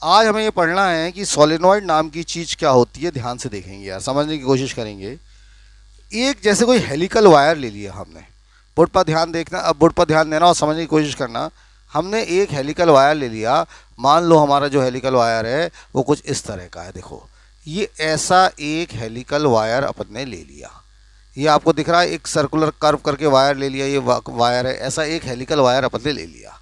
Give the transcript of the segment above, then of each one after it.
आज हमें ये पढ़ना है कि सोलेनॉइड नाम की चीज़ क्या होती है। ध्यान से देखेंगे यार, समझने की कोशिश करेंगे। एक जैसे कोई हेलिकल वायर ले लिया हमने, बोर्ड पर ध्यान देखना, अब बोर्ड पर ध्यान देना और समझने की कोशिश करना। हमने एक हेलिकल वायर ले लिया। मान लो हमारा जो हेलिकल वायर है वो कुछ इस तरह का है। देखो, ये ऐसा एक हेलिकल वायर अपन ने ले लिया। ये आपको दिख रहा है, एक सर्कुलर कर्व करके वायर ले लिया। ये वायर है, ऐसा एक हेलिकल वायर अपन ने ले लिया।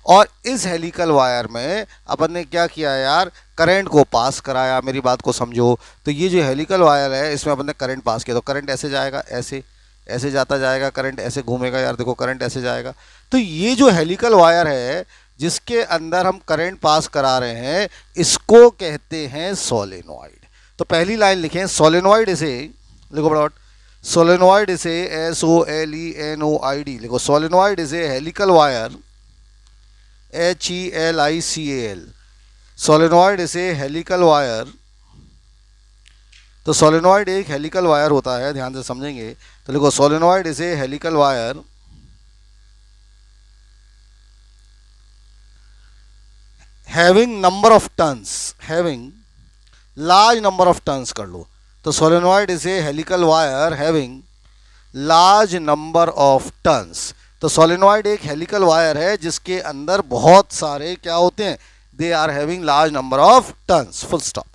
और इस हेलिकल वायर में अपन ने क्या किया यार, करंट को पास कराया। मेरी बात को समझो। तो ये जो हेलिकल वायर है इसमें अपन ने करंट पास किया, तो करंट ऐसे जाएगा, ऐसे ऐसे जाता जाएगा, करंट ऐसे घूमेगा यार। देखो, करंट ऐसे जाएगा। तो ये जो हेलिकल वायर है जिसके अंदर हम करंट पास करा रहे हैं, इसको कहते हैं सोलेनॉइड। तो पहली लाइन लिखें, सोलेनॉइड इसे, लिखो बड़ा, सोलेनॉइड इसे SOLENOID लिखो। सोलेनॉइड इसे हेलिकल वायर, HELICAL। सोलेनॉइड इसे हेलिकल वायर। तो सोलेनॉइड एक हेलिकल वायर होता है, ध्यान से समझेंगे। तो लिखो, सोलेनॉइड इसे helical wire having number of turns, having large number of turns कर लो। तो सोलेनॉइड इसे helical wire having large number of turns. तो सोलेनॉइड एक हेलिकल वायर है जिसके अंदर बहुत सारे क्या होते हैं, they are having large number of turns, full stop.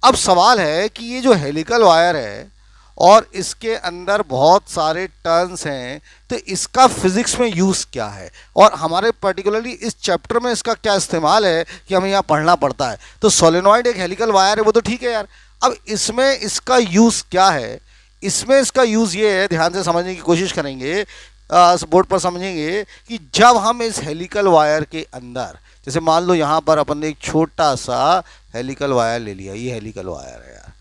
अब सवाल है कि ये जो हेलिकल वायर है और इसके अंदर बहुत सारे टर्न्स हैं, तो इसका फिजिक्स में यूज़ क्या है और हमारे पर्टिकुलरली इस चैप्टर में इसका क्या इस्तेमाल है कि हमें यहाँ पढ़ना पड़ता है। तो सोलेनॉइड एक हेलिकल वायर है, वो तो ठीक है यार। अब इसमें इसका यूज़ क्या है, इसमें इसका यूज़ ये है, ध्यान से समझने की कोशिश करेंगे, बोर्ड पर समझेंगे कि जब हम इस हेलिकल वायर के अंदर, जैसे मान लो यहाँ पर अपन ने एक छोटा सा हेलिकल वायर ले लिया, ये हेलिकल वायर है यार,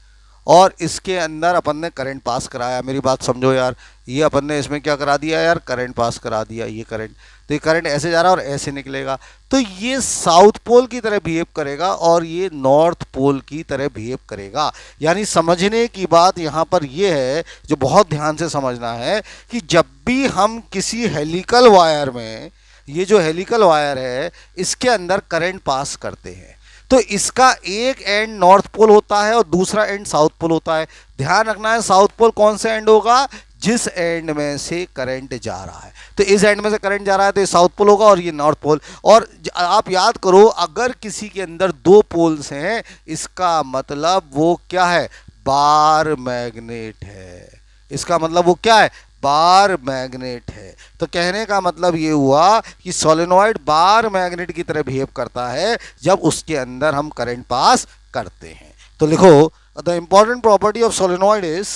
और इसके अंदर अपन ने करंट पास कराया। मेरी बात समझो यार, ये अपन ने इसमें क्या करा दिया यार, करंट पास करा दिया। ये करंट, तो ये करंट ऐसे जा रहा है और ऐसे निकलेगा। तो ये साउथ पोल की तरह बिहेव करेगा और ये नॉर्थ पोल की तरह बिहेव करेगा। यानी समझने की बात यहाँ पर ये है, जो बहुत ध्यान से समझना है, कि जब भी हम किसी हेलिकल वायर में, ये जो हेलिकल वायर है इसके अंदर करंट पास करते हैं, तो इसका एक एंड नॉर्थ पोल होता है और दूसरा एंड साउथ पोल होता है। ध्यान रखना है, साउथ पोल कौन से एंड होगा, जिस एंड में से करंट जा रहा है। तो इस एंड में से करंट जा रहा है तो ये साउथ पोल होगा और ये नॉर्थ पोल। और आप याद करो, अगर किसी के अंदर दो पोल्स हैं, इसका मतलब वो क्या है, बार मैग्नेट है। इसका मतलब वो क्या है, बार मैग्नेट है। तो कहने का मतलब ये हुआ कि सोलेनॉइड बार मैग्नेट की तरह बिहेव करता है जब उसके अंदर हम करंट पास करते हैं। तो लिखो, the important property of solenoid is,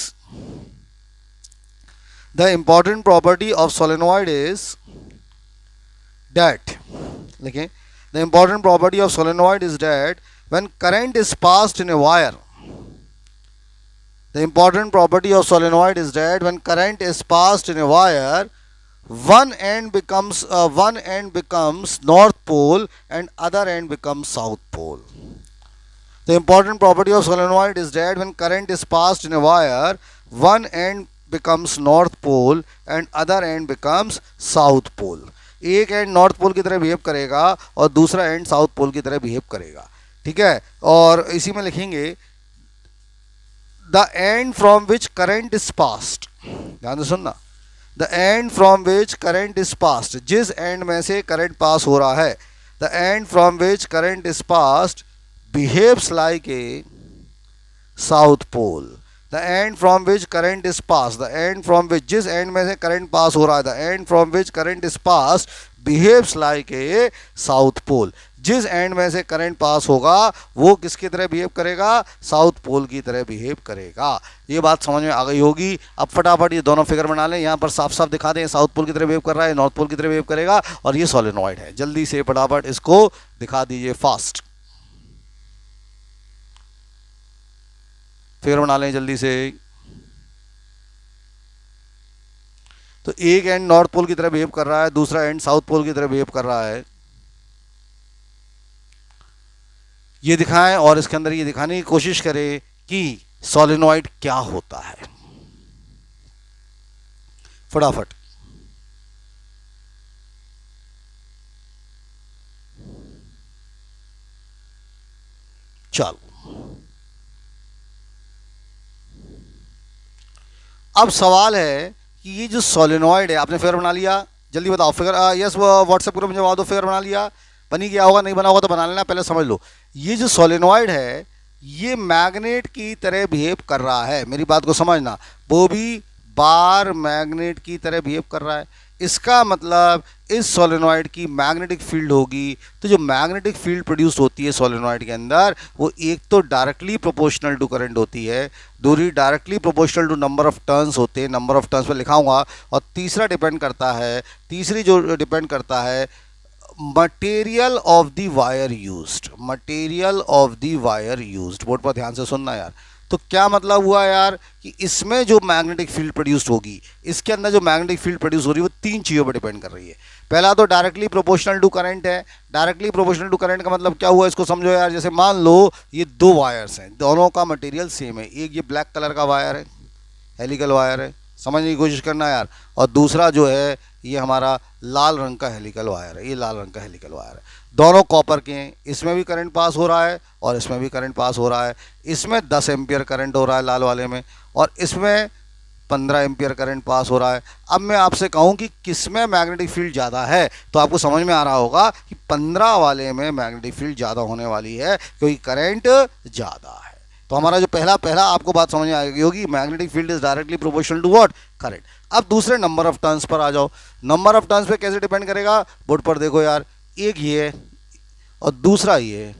the important property of solenoid is that, लिखें, the important property of solenoid is that when current is passed in a wire, the important property of solenoid is that when current is passed in a wire, one end becomes north pole and other end becomes south pole. The important property of solenoid is that when current is passed in a wire, one end becomes north pole and other end becomes south pole. एक and north pole की तरह behave करेगा और दूसरा and south pole की तरह behave करेगा। ठीक है, और इसी में लिखेंगे the end from which current is passed, ध्यान से सुनना, the end from which current is passed, जिस एंड में से करंट पास हो रहा है, the end from which current is passed behaves like a south pole, the end from which current is passed, the end from which, जिस and में से current pass हो रहा है, the end from which current is passed behaves like a south pole, जिस and में से current pass होगा वो किसकी तरह बिहेव करेगा, साउथ पोल की तरह बिहेव करेगा। ये बात समझ में आ गई होगी। अब फटाफट ये दोनों फिगर बना लें, यहाँ पर साफ साफ दिखा दें, साउथ पोल की तरह बिहेव कर रहा है, नॉर्थ पोल की तरह बिहेव करेगा, और ये सोलेनॉइड है। जल्दी से फटाफट इसको दिखा दीजिए, फास्ट फिगर बना लें जल्दी से। तो एक एंड नॉर्थ पोल की तरह बिहेव कर रहा है, दूसरा एंड साउथ पोल की तरह बिहेव कर रहा है। ये दिखाएं और इसके अंदर ये दिखाने की कोशिश करें कि सोलेनॉइड क्या होता है, फटाफट। चलो अब सवाल है कि ये जो सोलेनॉइड है, आपने फिगर बना लिया, जल्दी बताओ फिगर, यस व्हाट्सएप ग्रुप में जवाब दो, फिगर बना लिया, बनी गया होगा, नहीं बना होगा तो बना लेना, पहले समझ लो। ये जो सोलेनॉइड है ये मैग्नेट की तरह बिहेव कर रहा है, मेरी बात को समझना, वो भी बार मैग्नेट की तरह बिहेव कर रहा है। इसका मतलब इस सोलेनॉइड की मैग्नेटिक फील्ड होगी, तो जो मैग्नेटिक फील्ड प्रोड्यूस होती है सोलेनॉइड के अंदर वो एक तो डायरेक्टली प्रोपोर्शनल टू करंट होती है, दूसरी directly proportional to number of turns होते हैं, नंबर ऑफ टर्न्स पर लिखाऊंगा, और तीसरी जो डिपेंड करता है material of the wire used, material of the wire used. Board पर ध्यान से सुनना यार। तो क्या मतलब हुआ यार कि इसमें जो मैग्नेटिक फील्ड प्रोड्यूस होगी, इसके अंदर जो मैग्नेटिक फील्ड प्रोड्यूस हो रही है वो तीन चीज़ों पर डिपेंड कर रही है। पहला तो डायरेक्टली प्रोपोर्शनल टू करंट है। डायरेक्टली प्रोपोर्शनल टू करंट का मतलब क्या हुआ, इसको समझो यार। जैसे मान लो ये दो वायर्स हैं, दोनों का मटेरियल सेम है, एक ये ब्लैक कलर का वायर है, हेलिकल वायर है, समझने की कोशिश करना यार, और दूसरा जो है ये हमारा लाल रंग का हेलिकल वायर है, ये लाल रंग का हेलिकल वायर है, दोनों कॉपर के हैं, इसमें भी करंट पास हो रहा है और इसमें भी करंट पास हो रहा है। इसमें 10 एम्पियर करंट हो रहा है लाल वाले में, और इसमें 15 एम्पियर करंट पास हो रहा है। अब मैं आपसे कहूं कि किसमें मैग्नेटिक फील्ड ज़्यादा है, तो आपको समझ में आ रहा होगा कि 15 वाले में मैग्नेटिक फील्ड ज़्यादा होने वाली है, क्योंकि करंट ज़्यादा है। तो हमारा जो पहला आपको बात समझ में आ गई होगी, magnetic field is directly proportional to what, current. अब दूसरे नंबर ऑफ टर्न्स पर आ जाओ। नंबर ऑफ टर्न्स पे कैसे डिपेंड करेगा, बोर्ड पर देखो यार, एक ये है और दूसरा ये है।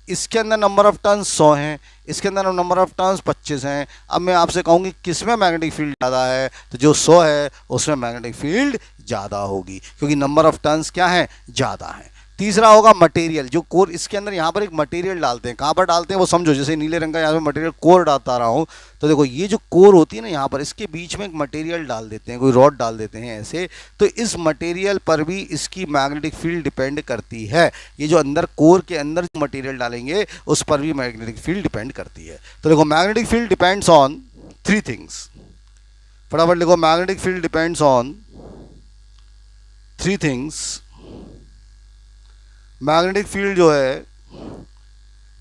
इसके अंदर नंबर ऑफ टर्न्स 100 हैं, इसके अंदर नंबर ऑफ टर्न्स 25 हैं। अब मैं आपसे कहूँगी किस में मैग्नेटिक फील्ड ज़्यादा है, तो जो 100 है उसमें मैग्नेटिक फील्ड ज़्यादा होगी, क्योंकि नंबर ऑफ टर्न्स क्या है, ज़्यादा है। तीसरा होगा मटेरियल, जो कोर, इसके अंदर यहाँ पर एक मटेरियल डालते हैं, कहाँ पर डालते हैं वो समझो। जैसे नीले रंग का यहाँ पे मटेरियल कोर डालता रहा हूँ, तो देखो ये जो कोर होती है ना, यहाँ पर इसके बीच में एक मटेरियल डाल देते हैं, कोई रॉड डाल देते हैं ऐसे, तो इस मटेरियल पर भी इसकी मैग्नेटिक फील्ड डिपेंड करती है। ये जो अंदर कोर के अंदर जो मटेरियल डालेंगे उस पर भी मैग्नेटिक फील्ड डिपेंड करती है। तो देखो magnetic field depends on 3 things, फटाफट लिखो, magnetic field depends on 3 things. Magnetic field जो है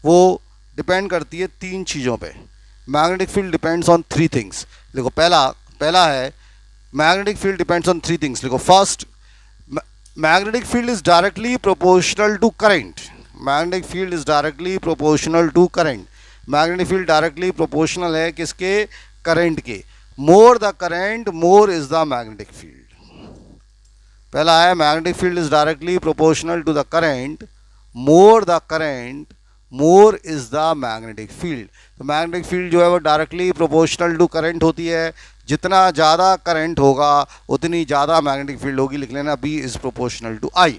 वो डिपेंड करती है 3 चीज़ों पे। Magnetic field depends on 3 things. देखो पहला है magnetic field depends on 3 things. देखो first, magnetic field is directly proportional to current. Magnetic field is directly proportional to current. Magnetic field directly proportional है किसके, करंट के। More the current more is the magnetic field. पहला है magnetic field is directly proportional to the current, more the current more is the magnetic field. तो magnetic field जो है वो directly proportional to current होती है, जितना ज़्यादा करंट होगा उतनी ज़्यादा मैग्नेटिक फील्ड होगी, लिख लेना B is proportional to I।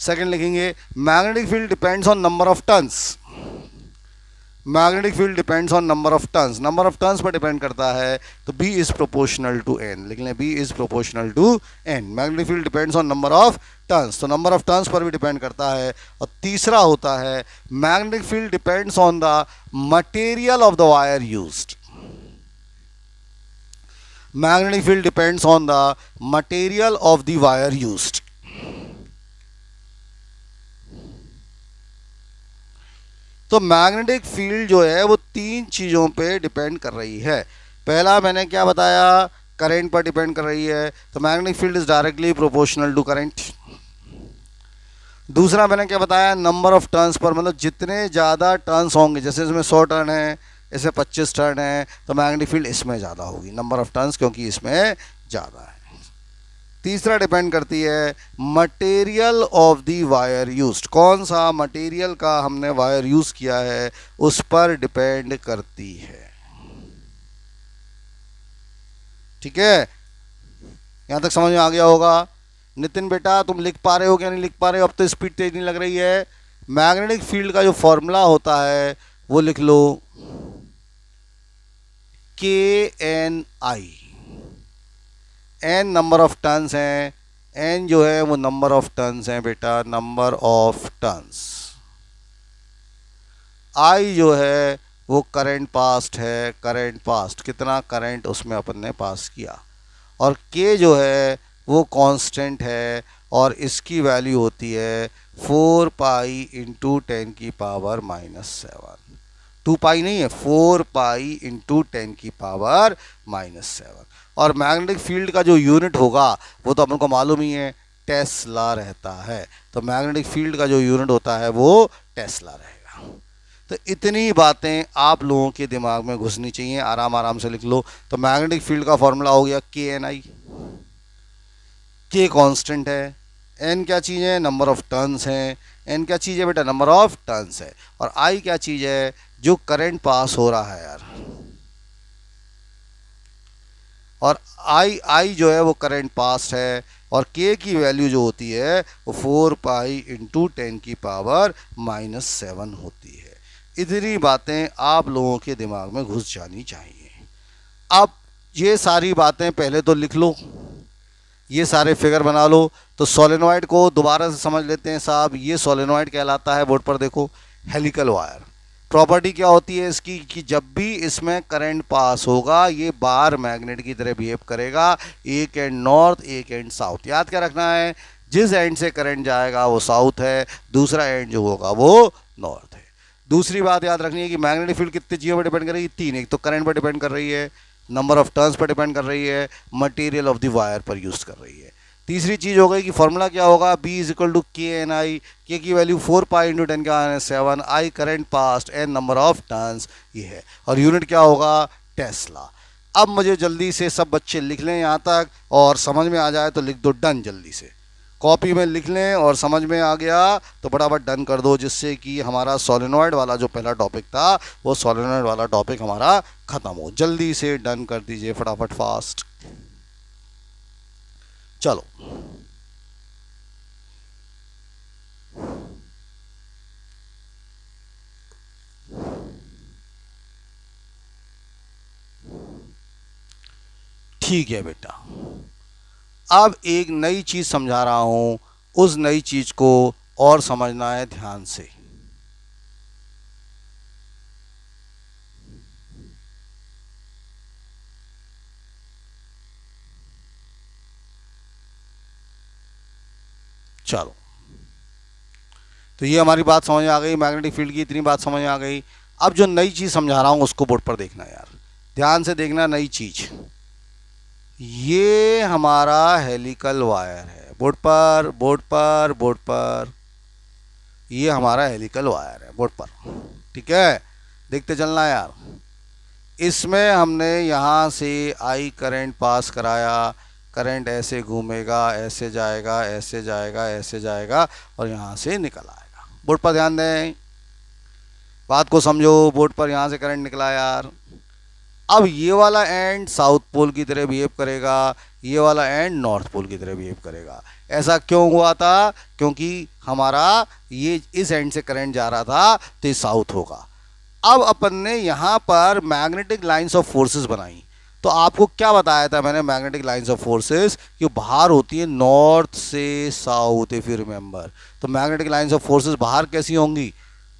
Second लिखेंगे, magnetic field depends on number of turns. Magnetic field depends on number of turns, number of turns पर डिपेंड करता है, तो B is proportional to N, लिख लें B is proportional to N। Magnetic field depends on number of turns, तो number of turns पर भी depend करता है। और तीसरा होता है magnetic field depends on the material of the wire used. Magnetic field depends on the material of the wire used. तो मैग्नेटिक फील्ड जो है वो 3 चीज़ों पे डिपेंड कर रही है। पहला मैंने क्या बताया, करंट पर डिपेंड कर रही है, तो magnetic field is directly proportional to current. दूसरा मैंने क्या बताया, नंबर ऑफ टर्न्स पर, मतलब जितने ज़्यादा टर्न्स होंगे, जैसे इसमें 100 टर्न है, इसमें 25 टर्न है, तो मैग्नेटिक फील्ड इसमें ज़्यादा होगी, नंबर ऑफ टर्न्स, क्योंकि इसमें ज़्यादा है। तीसरा डिपेंड करती है material of the wire used, कौन सा मटेरियल का हमने वायर यूज किया है उस पर डिपेंड करती है। ठीक है, यहां तक समझ में आ गया होगा। नितिन बेटा तुम लिख पा रहे हो क्या नहीं लिख पा रहे हो, अब तो स्पीड तेज नहीं लग रही है। मैग्नेटिक फील्ड का जो फॉर्मूला होता है वो लिख लो, KNI। N number of turns हैं, N जो है वो नंबर ऑफ टर्न्स हैं बेटा, नंबर ऑफ टर्न्स। I जो है वो करंट पास्ट है, करंट पास्ट, कितना करंट उसमें अपन ने पास किया। और K जो है वो कांस्टेंट है और इसकी वैल्यू होती है 4 पाई इंटू 10⁻⁻⁷। 2 पाई नहीं है, 4 पाई इंटू 10 की पावर -7। और मैग्नेटिक फील्ड का जो यूनिट होगा वो तो अपन को मालूम ही है, टेस्ला रहता है। तो मैग्नेटिक फील्ड का जो यूनिट होता है वो टेस्ला रहेगा। तो इतनी बातें आप लोगों के दिमाग में घुसनी चाहिए, आराम आराम से लिख लो। तो मैग्नेटिक फील्ड का फॉर्मूला हो गया KNI। के कांस्टेंट है, एन क्या चीज़ है, नंबर ऑफ टर्न्स हैं। एन क्या चीज़ है बेटा, नंबर ऑफ टर्न्स है। और आई क्या चीज़ है, जो करंट पास हो रहा है यार। और आई जो है वो करंट पास है। और के की वैल्यू जो होती है वो 4 पाई इंटू 10 की पावर -7 होती है। इतनी बातें आप लोगों के दिमाग में घुस जानी चाहिए। अब ये सारी बातें पहले तो लिख लो, ये सारे फिगर बना लो। तो सोलेनॉइड को दोबारा से समझ लेते हैं साहब। ये सोलेनॉइड कहलाता है, बोर्ड पर देखो, हेलिकल वायर। प्रॉपर्टी क्या होती है इसकी कि जब भी इसमें करंट पास होगा ये बार मैग्नेट की तरह बिहेव करेगा, एक एंड नॉर्थ एक एंड साउथ। याद क्या रखना है, जिस एंड से करंट जाएगा वो साउथ है, दूसरा एंड जो होगा वो नॉर्थ है। दूसरी बात याद रखनी है कि मैग्नेटिक फील्ड कितनी चीज़ों पर डिपेंड कर रही है, 3। एक तो करंट पर डिपेंड कर रही है, नंबर ऑफ टर्न्स पर डिपेंड कर रही है, मटेरियल ऑफ द वायर पर यूज़ कर रही है। तीसरी चीज़ हो गई कि फॉर्मूला क्या होगा, B = KNI। के की वैल्यू 4 पाई इंटू 10 का 7, I current past, N number of turns, ये है। और यूनिट क्या होगा, टेस्ला। अब मुझे जल्दी से सब बच्चे लिख लें यहाँ तक, और समझ में आ जाए तो लिख दो डन। जल्दी से कॉपी में लिख लें, और समझ में आ गया तो फटाफट डन कर दो, जिससे कि हमारा सोलेनॉइड वाला जो पहला टॉपिक था वो सोलेनॉइड वाला टॉपिक हमारा ख़त्म हो। जल्दी से डन कर दीजिए फटाफट, फास्ट। चलो ठीक है बेटा, अब एक नई चीज़ समझा रहा हूं, उस नई चीज़ को और समझना है ध्यान से। चलो, तो ये हमारी बात समझ में आ गई, मैग्नेटिक फील्ड की इतनी बात समझ में आ गई। अब जो नई चीज़ समझा रहा हूं उसको बोर्ड पर देखना यार, ध्यान से देखना। नई चीज़, ये हमारा हेलिकल वायर है। बोर्ड पर, बोर्ड पर, बोर्ड पर, ये हमारा हेलिकल वायर है बोर्ड पर, ठीक है। देखते चलना यार। इसमें हमने यहाँ से आई करंट पास कराया, करंट ऐसे घूमेगा, ऐसे जाएगा, ऐसे जाएगा, ऐसे जाएगा, और यहाँ से निकल आएगा। बोर्ड पर ध्यान दें, बात को समझो। बोर्ड पर यहाँ से करंट निकला यार। अब ये वाला एंड साउथ पोल की तरह बिहेव करेगा, ये वाला एंड नॉर्थ पोल की तरह बिहेव करेगा। ऐसा क्यों हुआ था, क्योंकि हमारा ये इस एंड से करंट जा रहा था तो ये साउथ होगा। अब अपन ने यहाँ पर मैग्नेटिक लाइंस ऑफ फोर्सेस बनाई। तो आपको क्या बताया था मैंने, मैग्नेटिक लाइंस ऑफ फोर्सेस कि बाहर होती है नॉर्थ से साउथ, इफ यू रिमेंबर। तो मैग्नेटिक लाइंस ऑफ फोर्सेस बाहर कैसी होंगी,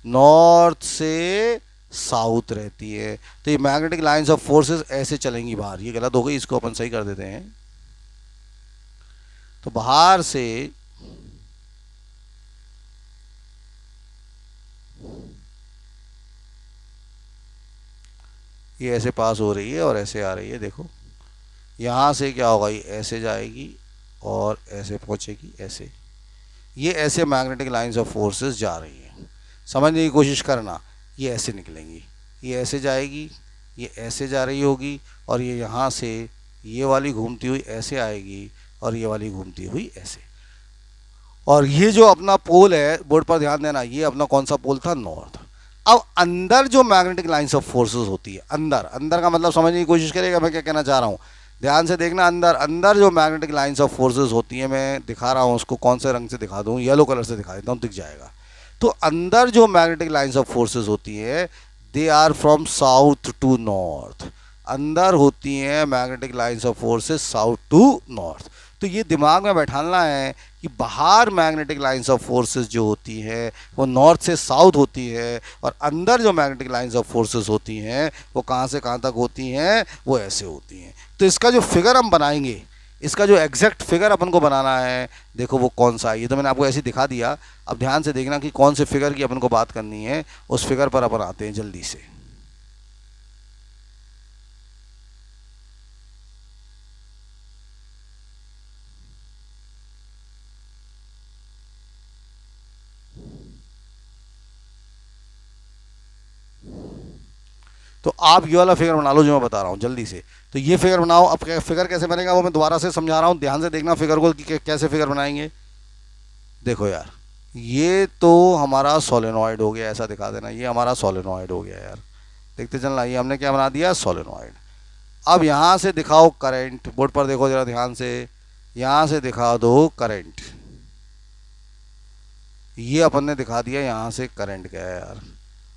नॉर्थ से साउथ रहती है। तो ये मैग्नेटिक लाइंस ऑफ फोर्सेस ऐसे चलेंगी बाहर। ये गलत हो गई, इसको अपन सही कर देते हैं। तो बाहर से ये ऐसे पास हो रही है और ऐसे आ रही है। देखो यहाँ से क्या होगा, ये ऐसे जाएगी और ऐसे पहुँचेगी, ऐसे। ये ऐसे मैग्नेटिक लाइंस ऑफ फोर्सेस जा रही हैं। समझने की कोशिश करना, ये ऐसे निकलेंगी, ये ऐसे जाएगी, ये ऐसे जा रही होगी, और ये यहाँ से ये वाली घूमती हुई ऐसे आएगी, और ये वाली घूमती हुई ऐसे। और ये जो अपना पोल है, बोर्ड पर ध्यान देना, ये अपना कौन सा पोल था, नॉर्थ। अब अंदर जो मैग्नेटिक लाइंस ऑफ फोर्सेस होती है, अंदर, अंदर का मतलब समझने की कोशिश करेगा मैं क्या कहना चाह रहा हूँ, ध्यान से देखना। अंदर, अंदर जो मैग्नेटिक लाइंस ऑफ फोर्सेस होती हैं, मैं दिखा रहा हूँ उसको, कौन से रंग से दिखा दूँ, येलो कलर से दिखा देता हूँ, दिख जाएगा। तो अंदर जो मैग्नेटिक लाइंस ऑफ फोर्सेस होती हैं, they are from south to north. अंदर होती हैं magnetic lines of forces south to north. तो ये दिमाग में बैठाना है कि बाहर मैग्नेटिक लाइंस ऑफ फोर्सेस जो होती है वो नॉर्थ से साउथ होती है, और अंदर जो मैग्नेटिक लाइंस ऑफ फोर्सेस होती हैं वो कहाँ से कहाँ तक होती हैं, वो ऐसे होती हैं। तो इसका जो फिगर हम बनाएंगे, इसका जो एग्जैक्ट फिगर अपन को बनाना है, देखो वो कौन सा है। ये तो मैंने आपको ऐसे दिखा दिया, अब ध्यान से देखना कि कौन से फिगर की अपन को बात करनी है। उस फिगर पर अपन आते हैं जल्दी से। तो आप ये वाला फिगर बना लो जो मैं बता रहा हूँ जल्दी से। तो ये फिगर बनाओ। अब फिगर कैसे बनेगा वो मैं दोबारा से समझा रहा हूँ, ध्यान से देखना फिगर को कि कैसे फिगर बनाएंगे। देखो यार, ये तो हमारा सोलेनॉइड हो गया, ऐसा दिखा देना, ये हमारा सोलेनॉइड हो गया यार। देखते चलना, ये हमने क्या बना दिया, सोलेनॉइड। अब यहाँ से दिखाओ करंट, बोर्ड पर देखो जरा ध्यान से, यहाँ से दिखा दो करंट। ये अपन ने दिखा दिया यहाँ से करंट गया यार,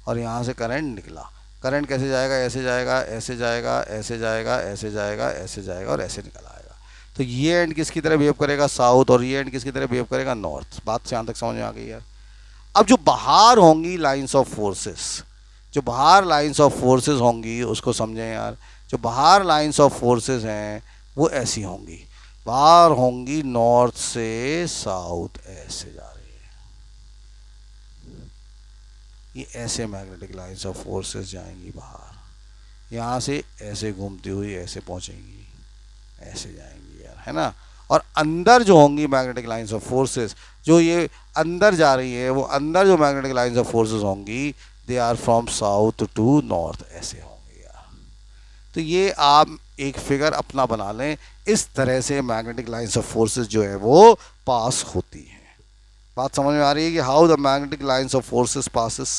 और यहाँ से करंट निकला। करंट कैसे जाएगा, ऐसे जाएगा, ऐसे जाएगा, ऐसे जाएगा, ऐसे जाएगा, ऐसे जाएगा और ऐसे निकल आएगा। तो ये एंड किसकी तरह बिहेव करेगा, साउथ, और ये एंड किसकी तरह बिहेव करेगा, नॉर्थ। बात से यहाँ तक समझ में आ गई यार। अब जो बाहर होंगी लाइंस ऑफ फोर्सेस, जो बाहर लाइंस ऑफ फोर्सेस होंगी उसको समझें यार। जो बाहर लाइंस ऑफ फोर्सेस हैं वो ऐसी होंगी, बाहर होंगी नॉर्थ से साउथ ऐसे जा रही है। ये ऐसे मैग्नेटिक लाइंस ऑफ फोर्सेस जाएंगी बाहर, यहाँ से ऐसे घूमती हुई ऐसे पहुँचेंगी, ऐसे जाएंगी यार, है ना। और अंदर जो होंगी मैग्नेटिक लाइंस ऑफ फोर्सेस, जो ये अंदर जा रही है, वो अंदर जो मैग्नेटिक लाइंस ऑफ फोर्सेस होंगी they are from south to north ऐसे होंगे यार। तो ये आप एक फिगर अपना बना लें, इस तरह से मैग्नेटिक लाइंस ऑफ फोर्सेस जो है वो पास होती हैं। बात समझ में आ रही है कि how the magnetic lines of forces passes.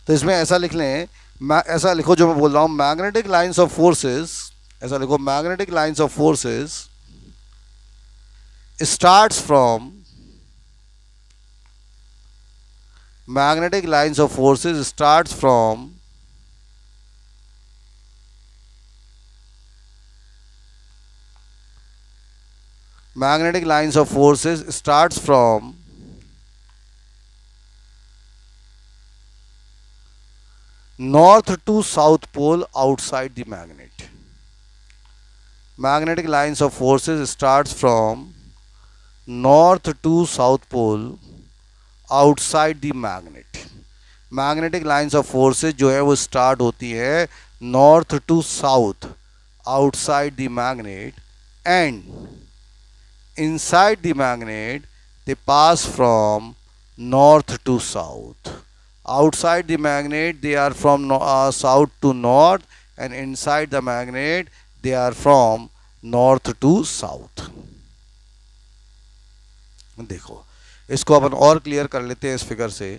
तो इसमें ऐसा लिख लें, ऐसा लिखो जो मैं बोल रहा हूँ, मैग्नेटिक लाइंस ऑफ फोर्सेस, ऐसा लिखो, magnetic lines of forces starts from, magnetic lines of forces starts from magnetic lines of forces starts from north to south pole outside the magnet. Magnetic lines of forces starts from north to south pole outside the magnet. Magnetic lines of forces जो है वो start होती है north to south outside the magnet, and inside the magnet they pass from north to south. Outside the magnet they are from south to north, and inside the magnet they are from north to south. देखो इसको अपन और clear कर लेते हैं इस figure से।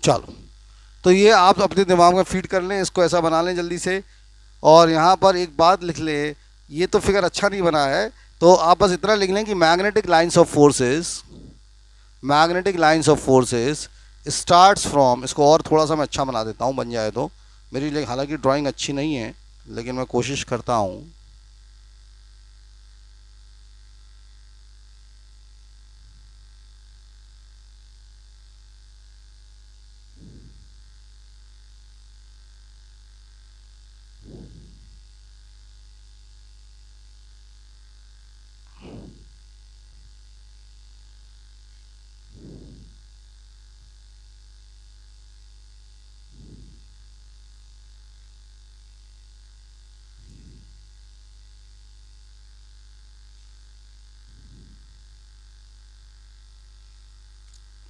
चलो, तो ये आप अपने दिमाग में फीड कर लें, इसको ऐसा बना लें जल्दी से। और यहाँ पर एक बात लिख लें, ये तो फिगर अच्छा नहीं बना है, तो आप बस इतना लिख लें कि magnetic lines of forces, magnetic lines of forces starts from, इसको और थोड़ा सा मैं अच्छा बना देता हूँ बन जाए तो मेरी, लिए हालांकि ड्राइंग अच्छी नहीं है लेकिन मैं कोशिश करता हूँ।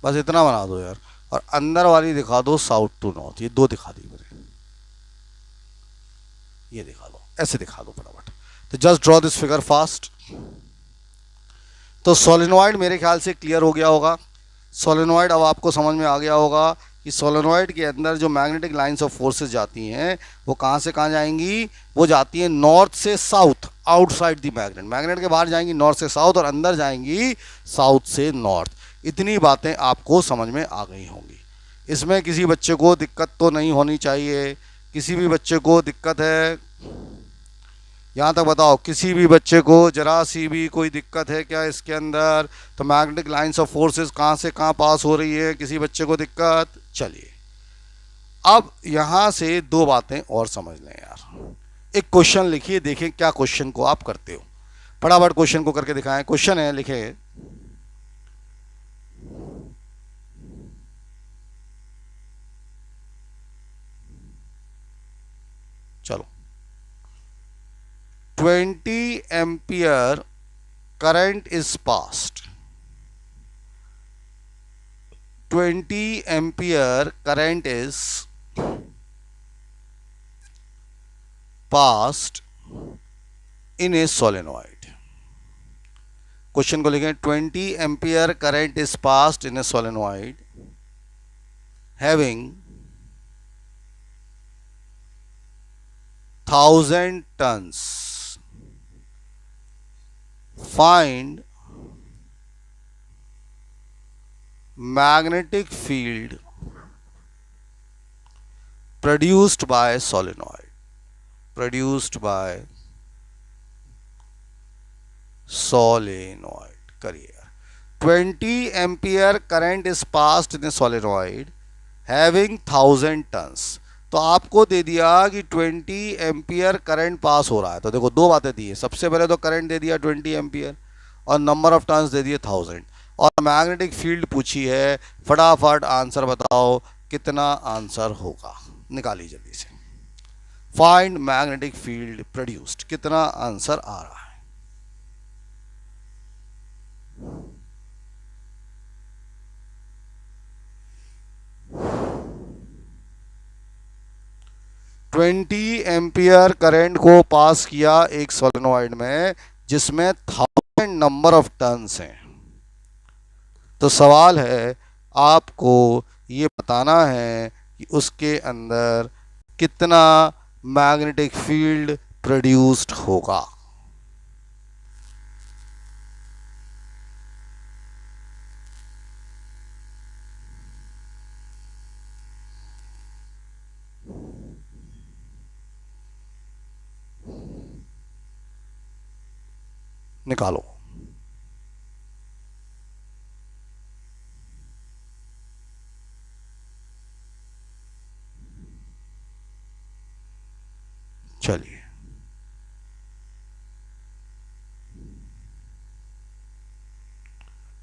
बस इतना बना दो यार, और अंदर वाली दिखा दो साउथ टू नॉर्थ, ये दो दिखा दी मैंने, ये दिखा दो, ऐसे दिखा दो फटाफट। तो just draw this figure fast. तो सोलेनॉइड मेरे ख्याल से क्लियर हो गया होगा। सोलेनॉइड अब आपको समझ में आ गया होगा कि सोलेनॉइड के अंदर जो मैग्नेटिक लाइंस ऑफ फोर्सेस जाती हैं वो कहाँ से कहाँ जाएंगी, वो जाती हैं नॉर्थ से south, outside the magnet, magnet के बाहर जाएंगी नॉर्थ से साउथ और अंदर जाएंगी साउथ से नॉर्थ। इतनी बातें आपको समझ में आ गई होंगी। इसमें किसी बच्चे को दिक्कत तो नहीं होनी चाहिए। किसी भी बच्चे को दिक्कत है यहाँ तक बताओ, किसी भी बच्चे को जरा सी भी कोई दिक्कत है क्या इसके अंदर? तो मैग्नेटिक लाइंस ऑफ फोर्सेस कहाँ से कहाँ पास हो रही है, किसी बच्चे को दिक्कत? चलिए अब यहाँ से दो बातें और समझ लें यार। एक क्वेश्चन लिखिए, देखें क्या क्वेश्चन को आप करते हो। फटाफट क्वेश्चन को करके दिखाएं। क्वेश्चन है, लिखे चलो 20 ampere current is passed, 20 ampere current is passed in a solenoid. Question को लिखें 20 ampere current is passed in a solenoid having 1000 tons. Find magnetic field produced by solenoid, produced by solenoid. करिए 20 ampere current is passed in a solenoid having 1000 tons. तो आपको दे दिया कि 20 ampere current pass हो रहा है। तो देखो दो बातें दी है, सबसे पहले तो करंट दे दिया 20 एम्पियर और नंबर ऑफ टर्न्स दे दिए 1000 और मैग्नेटिक फील्ड पूछी है। फटाफट आंसर बताओ कितना आंसर होगा, निकालिए जल्दी से। फाइंड मैग्नेटिक फील्ड प्रोड्यूस्ड, कितना आंसर आ रहा है? ट्वेंटी एम्पियर करंट को पास किया एक सोलेनॉइड में जिसमें 1000 नंबर ऑफ टर्न्स हैं। तो सवाल है आपको ये बताना है कि उसके अंदर कितना मैग्नेटिक फील्ड प्रोड्यूस्ड होगा। निकालो। चलिए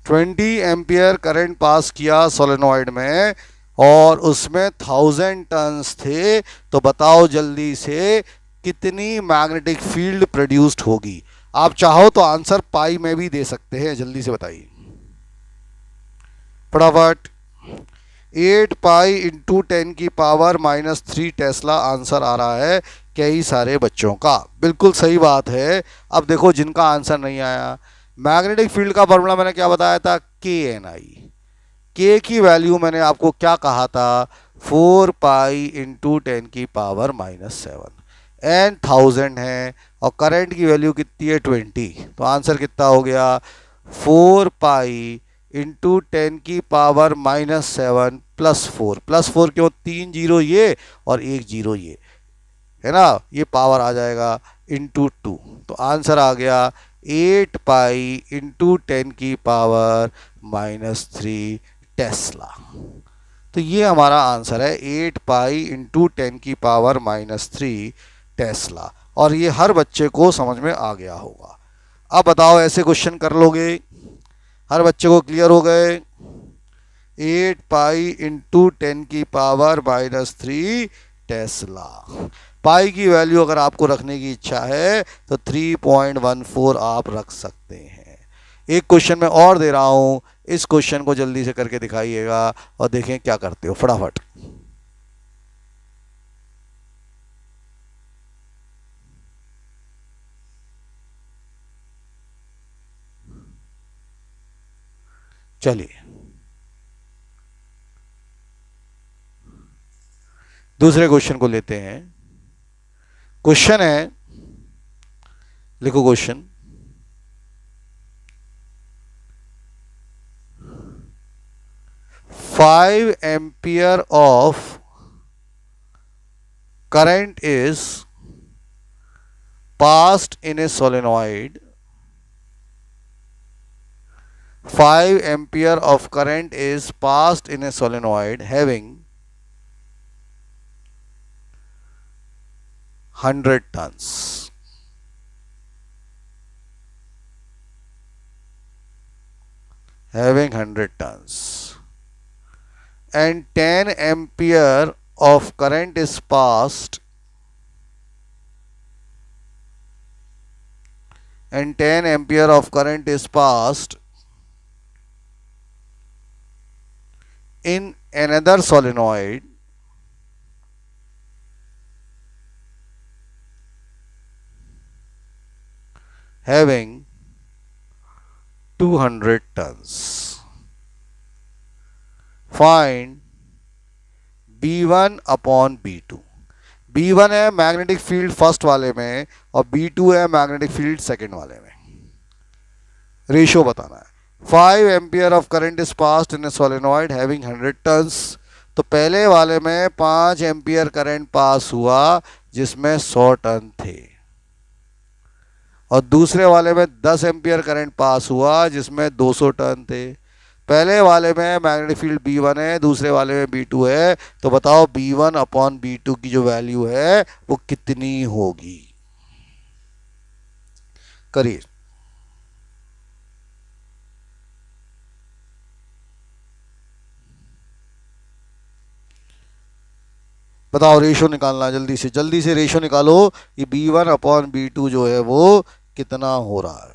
20 एम्पियर करंट पास किया सोलेनॉइड में और उसमें 1000 टर्न्स थे। तो बताओ जल्दी से कितनी मैग्नेटिक फील्ड प्रोड्यूस्ड होगी। आप चाहो तो आंसर पाई में भी दे सकते हैं, जल्दी से बताइए फटाफट। 8 पाई इंटू 10 की पावर -3 टेस्ला आंसर आ रहा है कई सारे बच्चों का। बिल्कुल सही बात है। अब देखो जिनका आंसर नहीं आया, मैग्नेटिक फील्ड का फॉर्मूला मैंने क्या बताया था, के एन आई। के की वैल्यू मैंने आपको क्या कहा था, 4 पाई इंटू 10 की पावर -7। एन 1000 है और करंट की वैल्यू कितनी है 20। तो आंसर कितना हो गया, 4 पाई इंटू 10 की पावर -7 +4। +4 क्यों, 3 जीरो ये और 1 जीरो ये है ना, ये पावर आ जाएगा इंटू 2। तो आंसर आ गया 8 पाई इंटू 10 की पावर -3 टेस्ला। तो ये हमारा आंसर है 8 पाई इंटू 10 की पावर -3 टेस्ला। और ये हर बच्चे को समझ में आ गया होगा। अब बताओ ऐसे क्वेश्चन कर लोगे, हर बच्चे को क्लियर हो गए? 8 पाई इंटू 10 की पावर -3 टेस्ला। पाई की वैल्यू अगर आपको रखने की इच्छा है तो 3.14 आप रख सकते हैं। एक क्वेश्चन मैं और दे रहा हूं, इस क्वेश्चन को जल्दी से करके दिखाइएगा और देखें क्या करते हो फटाफट। चलिए दूसरे क्वेश्चन को लेते हैं। क्वेश्चन है, लिखो question, 5 ampere of current is passed in a solenoid. 5 ampere of current is passed in a solenoid having 100 tons. Having 100 tons. And 10 ampere of current is passed, and 10 ampere of current is passed in another solenoid having 200 tons. Find B1 upon B2. B1 है magnetic field first वाले में और B2 है magnetic field second वाले में। Ratio बताना है। 5 ampere of current is passed in A solenoid having 100 turns. तो पहले वाले में 5 एम्पियर करंट पास हुआ जिसमें 100 टर्न थे, और दूसरे वाले में 10 एम्पियर करंट पास हुआ जिसमें 200 टर्न थे। पहले वाले में मैग्नेटिक फील्ड B1 है, दूसरे वाले में B2 है। तो बताओ B1 अपॉन B2 की जो वैल्यू है वो कितनी होगी? करिए। बताओ, रेशो निकालना जल्दी से रेशो निकालो। ये B1 अपॉन B2 जो है वो कितना हो रहा है?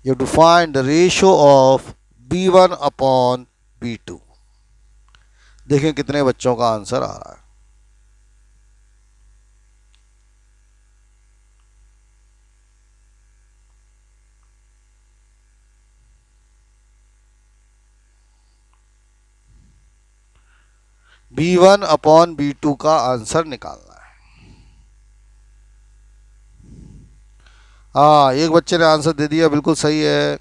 You have to find the ratio of B1 upon B2. देखें कितने बच्चों का आंसर आ रहा है। B1 अपॉन B2 का आंसर निकालना है। हाँ, एक बच्चे ने आंसर दे दिया, बिल्कुल सही है।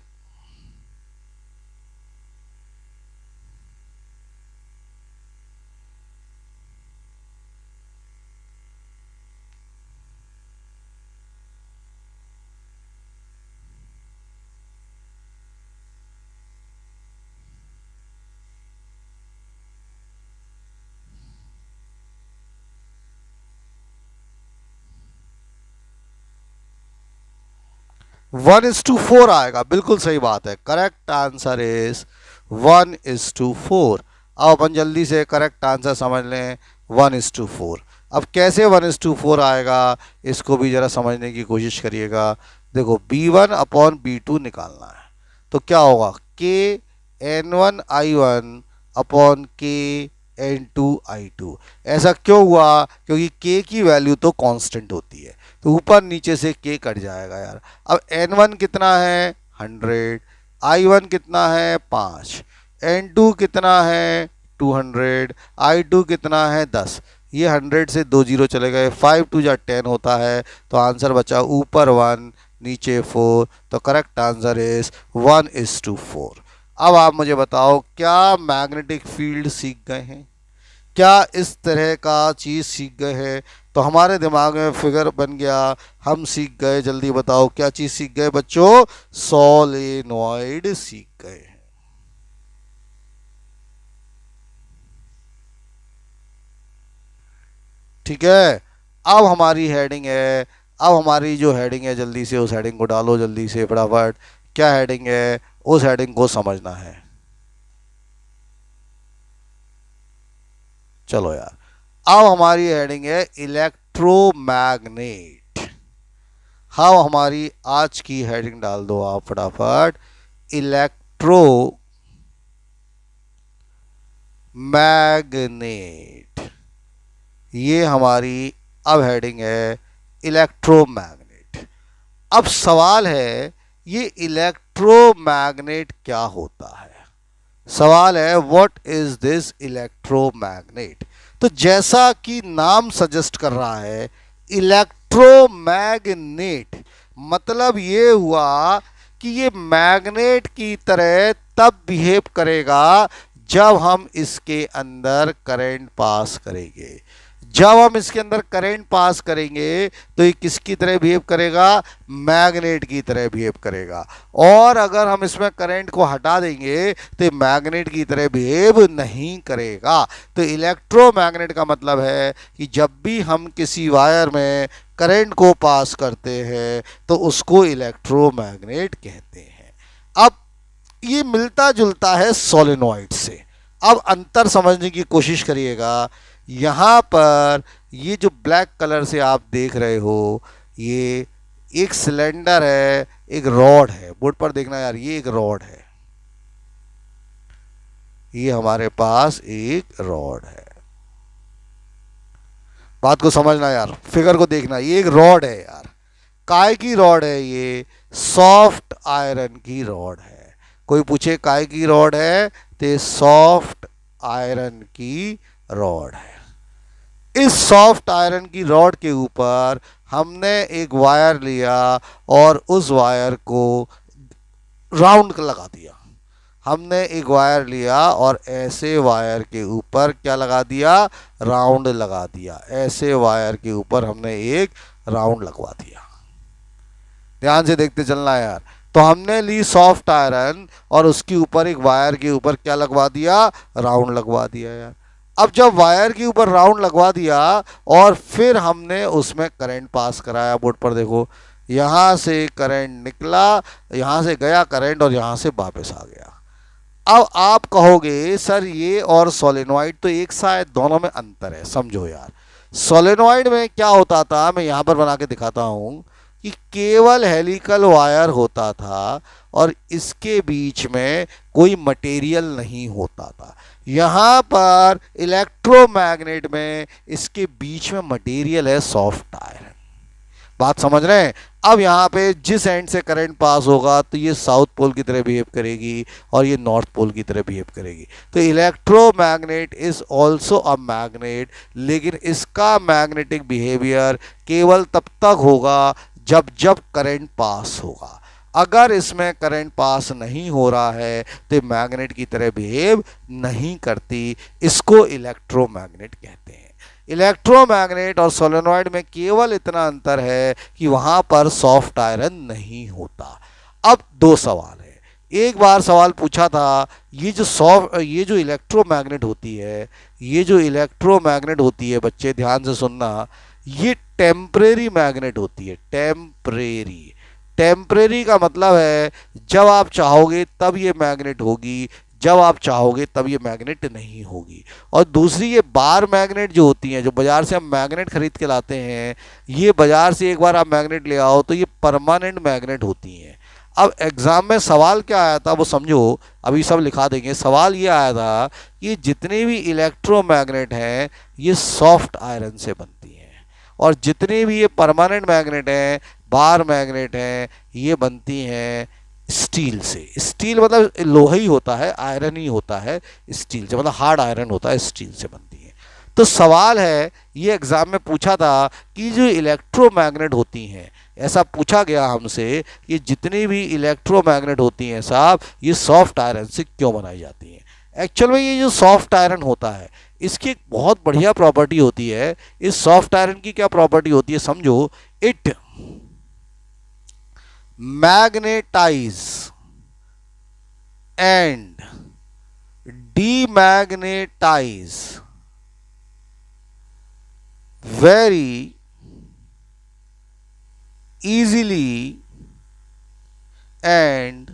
वन इज टू फोर आएगा, बिल्कुल सही बात है। Correct answer is 1:4। अब अपन जल्दी से करेक्ट आंसर समझ लें, 1:4। अब कैसे 1:4 आएगा इसको भी जरा समझने की कोशिश करिएगा। देखो, B1 अपॉन B2 निकालना है तो क्या होगा? K N1I1 upon K N2I2। ऐसा क्यों हुआ? क्योंकि K की वैल्यू तो कांस्टेंट होती है, तो ऊपर नीचे से K कट जाएगा यार। अब N1 कितना है? 100। I1 कितना है? 5। N2 कितना है? 200। I2 कितना है? 10। ये 100 से 2 जीरो चले गए, 5 2 जा 10 होता है, तो आंसर बचा ऊपर 1 नीचे 4। तो करेक्ट आंसर इज 1:4। अब आप मुझे बताओ, क्या मैग्नेटिक फील्ड सीख गए हैं? क्या इस तरह का चीज़ सीख गए हैं? तो हमारे दिमाग में फिगर बन गया, हम सीख गए। जल्दी बताओ क्या चीज़ सीख गए बच्चों? सोलेनॉइड सीख गए हैं। ठीक है, अब हमारी हेडिंग है, अब हमारी जो हेडिंग है जल्दी से उस हेडिंग को डालो, जल्दी से फटाफट। क्या हेडिंग है? उस हेडिंग को समझना है। चलो यार, अब हमारी हेडिंग है इलेक्ट्रोमैग्नेट। हाँ, हमारी आज की हेडिंग डाल दो आप फटाफट, इलेक्ट्रो मैग्नेट। ये हमारी अब हेडिंग है इलेक्ट्रोमैग्नेट। अब सवाल है, ये इलेक्ट्रोमैग्नेट इलेक्ट्रोमैग्नेट क्या होता है? सवाल है व्हाट इज दिस इलेक्ट्रोमैग्नेट। तो जैसा कि नाम सजेस्ट कर रहा है इलेक्ट्रोमैग्नेट, मतलब ये हुआ कि ये मैग्नेट की तरह तब बिहेव करेगा जब हम इसके अंदर करंट पास करेंगे। जब हम इसके अंदर करंट पास करेंगे तो ये किसकी तरह बिहेव करेगा? मैग्नेट की तरह बिहेव करेगा। और अगर हम इसमें करंट को हटा देंगे तो ये मैग्नेट की तरह बिहेव नहीं करेगा। तो इलेक्ट्रोमैग्नेट का मतलब है कि जब भी हम किसी वायर में करंट को पास करते हैं तो उसको इलेक्ट्रोमैग्नेट कहते हैं। अब ये मिलता जुलता है सोलेनॉइड से। अब अंतर समझने की कोशिश करिएगा। यहाँ पर ये जो ब्लैक कलर से आप देख रहे हो ये एक सिलेंडर है, एक रॉड है। बोर्ड पर देखना यार, ये एक रॉड है, ये हमारे पास एक रॉड है। बात को समझना यार, फिगर को देखना, ये एक रॉड है यार। काय की रॉड है? ये सॉफ्ट आयरन की रॉड है। कोई पूछे काय की रॉड है तो ये सॉफ्ट आयरन की रॉड है। इस सॉफ्ट आयरन की रॉड के ऊपर हमने एक वायर लिया और उस वायर को राउंड लगा दिया। हमने एक वायर लिया और ऐसे वायर के ऊपर क्या लगा दिया? राउंड लगा दिया। ऐसे वायर के ऊपर हमने एक राउंड लगवा दिया। ध्यान से देखते चलना यार। तो हमने ली सॉफ्ट आयरन और उसके ऊपर एक वायर के ऊपर क्या लगवा दिया? राउंड लगवा दिया यार। अब जब वायर के ऊपर राउंड लगवा दिया और फिर हमने उसमें करंट पास कराया, बोर्ड पर देखो, यहाँ से करंट निकला, यहाँ से गया करंट और यहाँ से वापस आ गया। अब आप कहोगे सर ये और सोलेनॉइड तो एक सा है, दोनों में अंतर है। समझो यार, सोलेनॉइड में क्या होता था, मैं यहाँ पर बना के दिखाता हूँ कि केवल हेलिकल वायर होता था और इसके बीच में कोई मटेरियल नहीं होता था। यहाँ पर इलेक्ट्रोमैग्नेट में इसके बीच में मटेरियल है, सॉफ्ट आयरन। बात समझ रहे हैं? अब यहाँ पे जिस एंड से करंट पास होगा तो ये साउथ पोल की तरह बिहेव करेगी और ये नॉर्थ पोल की तरह बिहेव करेगी। तो electromagnet is also a magnet, लेकिन इसका मैग्नेटिक बिहेवियर केवल तब तक होगा जब जब करंट पास होगा। अगर इसमें करंट पास नहीं हो रहा है तो मैग्नेट की तरह बिहेव नहीं करती। इसको इलेक्ट्रोमैग्नेट कहते हैं। इलेक्ट्रोमैग्नेट और सोलेनॉइड में केवल इतना अंतर है कि वहां पर सॉफ्ट आयरन नहीं होता। अब दो सवाल है। एक बार सवाल पूछा था, ये जो इलेक्ट्रोमैग्नेट होती है, ये जो इलेक्ट्रोमैग्नेट होती है, बच्चे ध्यान से सुनना, ये टेम्परेरी मैग्नेट होती है। टेम्परेरी, टेम्परेरी का मतलब है जब आप चाहोगे तब ये मैग्नेट होगी, जब आप चाहोगे तब ये मैग्नेट नहीं होगी। और दूसरी ये बार मैग्नेट जो होती हैं, जो बाजार से हम मैग्नेट खरीद के लाते हैं, ये बाजार से एक बार आप मैग्नेट ले आओ तो ये परमानेंट मैग्नेट होती हैं। अब एग्जाम में सवाल क्या आया था वो समझो, अभी सब लिखा देंगे। सवाल ये आया था कि जितने भी इलेक्ट्रोमैग्नेट हैं ये सॉफ्ट आयरन से बनती हैं और जितने भी ये परमानेंट मैग्नेट हैं, बार मैग्नेट हैं, ये बनती हैं स्टील से। स्टील मतलब लोहा ही होता है, आयरन ही होता है स्टील से, मतलब हार्ड आयरन होता है, स्टील से बनती है। तो सवाल है, ये एग्जाम में पूछा था कि जो इलेक्ट्रोमैग्नेट होती हैं, ऐसा पूछा गया हमसे कि जितनी भी इलेक्ट्रोमैग्नेट होती हैं साहब, ये सॉफ्ट आयरन से क्यों बनाई जाती हैं। एक्चुअल में ये जो सॉफ्ट आयरन होता है इसकी एक बहुत बढ़िया प्रॉपर्टी होती है। इस सॉफ्ट आयरन की क्या प्रॉपर्टी होती है समझो, it magnetize and demagnetize very easily and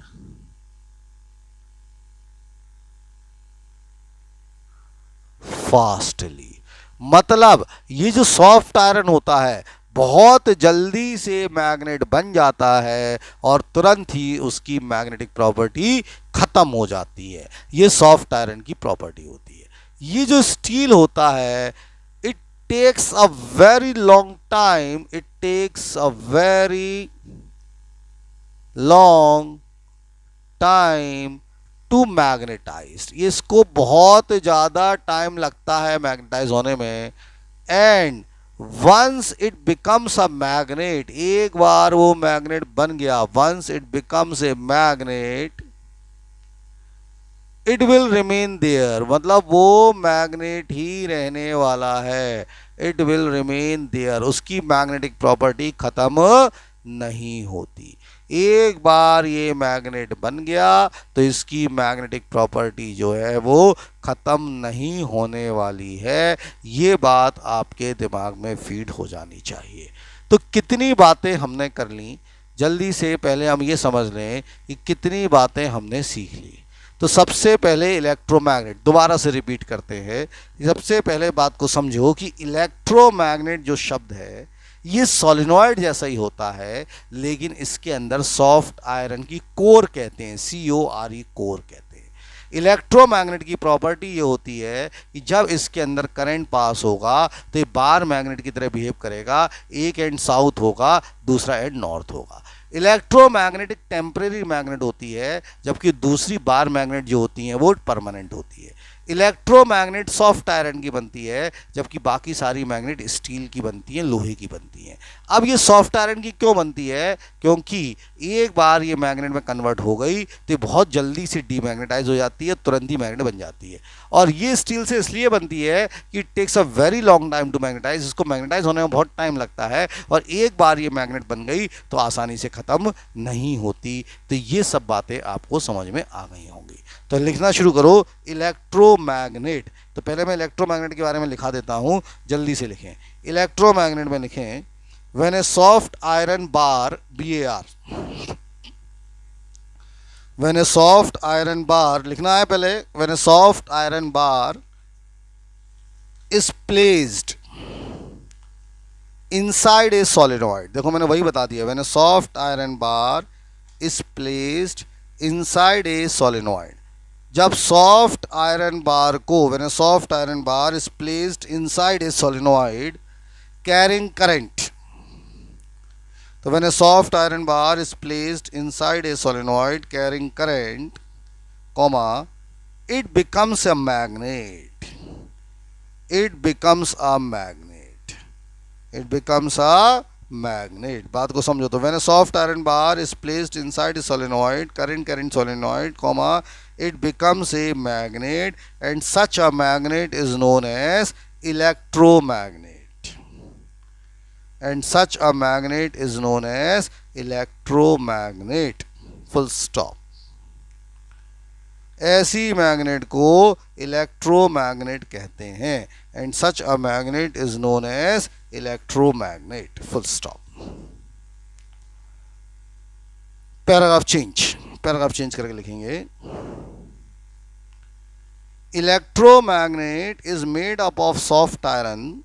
fastly. मतलब ये जो सॉफ्ट आयरन होता है बहुत जल्दी से मैग्नेट बन जाता है और तुरंत ही उसकी मैग्नेटिक प्रॉपर्टी खत्म हो जाती है। ये सॉफ्ट आयरन की प्रॉपर्टी होती है। ये जो स्टील होता है, it takes a very long time, it takes a very long time to magnetize, इसको बहुत ज़्यादा टाइम लगता है मैग्नेटाइज होने में। And once it becomes a magnet, एक बार वो मैग्नेट बन गया, once it becomes a magnet it will remain there, मतलब वो मैग्नेट ही रहने वाला है। इट विल रिमेन देयर, उसकी मैग्नेटिक प्रॉपर्टी खत्म नहीं होती। एक बार ये मैग्नेट बन गया तो इसकी मैग्नेटिक प्रॉपर्टी जो है वो खत्म नहीं होने वाली है। ये बात आपके दिमाग में फीड हो जानी चाहिए। तो कितनी बातें हमने कर ली, जल्दी से पहले हम ये समझ लें कि कितनी बातें हमने सीख ली। तो सबसे पहले इलेक्ट्रोमैग्नेट, दोबारा से रिपीट करते हैं। सबसे पहले बात को समझो कि इलेक्ट्रोमैग्नेट जो शब्द है ये सॉलिनॉइड जैसा ही होता है, लेकिन इसके अंदर सॉफ्ट आयरन की कोर कहते हैं, CORE कोर कहते हैं। इलेक्ट्रोमैग्नेट की प्रॉपर्टी ये होती है कि जब इसके अंदर करंट पास होगा तो ये बार मैग्नेट की तरह बिहेव करेगा, एक एंड साउथ होगा, दूसरा एंड नॉर्थ होगा। इलेक्ट्रोमैग्नेट एक टेम्परेरी मैग्नेट होती है, जबकि दूसरी बार मैग्नेट जो होती हैं वो परमानेंट होती है। इलेक्ट्रोमैग्नेट सॉफ्ट आयरन की बनती है, जबकि बाकी सारी मैग्नेट स्टील की बनती हैं, लोहे की बनती हैं। अब ये सॉफ्ट आयरन की क्यों बनती है? क्योंकि एक बार ये मैग्नेट में कन्वर्ट हो गई तो बहुत जल्दी से डीमैग्नेटाइज हो जाती है, तुरंत ही मैग्नेट बन जाती है। और ये स्टील से इसलिए बनती है कि it takes a very long time to magnetize, इसको मैग्नेटाइज होने में बहुत टाइम लगता है, और एक बार ये मैग्नेट बन गई तो आसानी से ख़त्म नहीं होती। तो ये सब बातें आपको समझ में आ गई होंगी। तो लिखना शुरू करो, इलेक्ट्रोमैग्नेट। तो पहले मैं इलेक्ट्रोमैग्नेट के बारे में लिखा देता हूँ, जल्दी से लिखें। इलेक्ट्रोमैग्नेट में लिखें when A soft iron bar, BAR, when A soft iron bar लिखना है पहले, when A soft iron bar is placed inside a solenoid. देखो मैंने वही बता दिया, when A soft iron bar is placed inside a solenoid. जब soft iron bar को, when A soft iron bar is placed inside a solenoid carrying current, तो when a soft iron bar is placed inside a solenoid carrying current, comma, it becomes a magnet. It becomes a magnet. It becomes a magnet. बात को समझो। तो when a soft iron bar is placed inside a solenoid, current solenoid, comma, it becomes a magnet, and such a magnet is known as electromagnet. And such a magnet is known as electromagnet. Full stop. ऐसी magnet को electromagnet कहते हैं, and such a magnet is known as electromagnet. Full stop. Paragraph change करके लिखेंगे, electromagnet is made up of soft iron,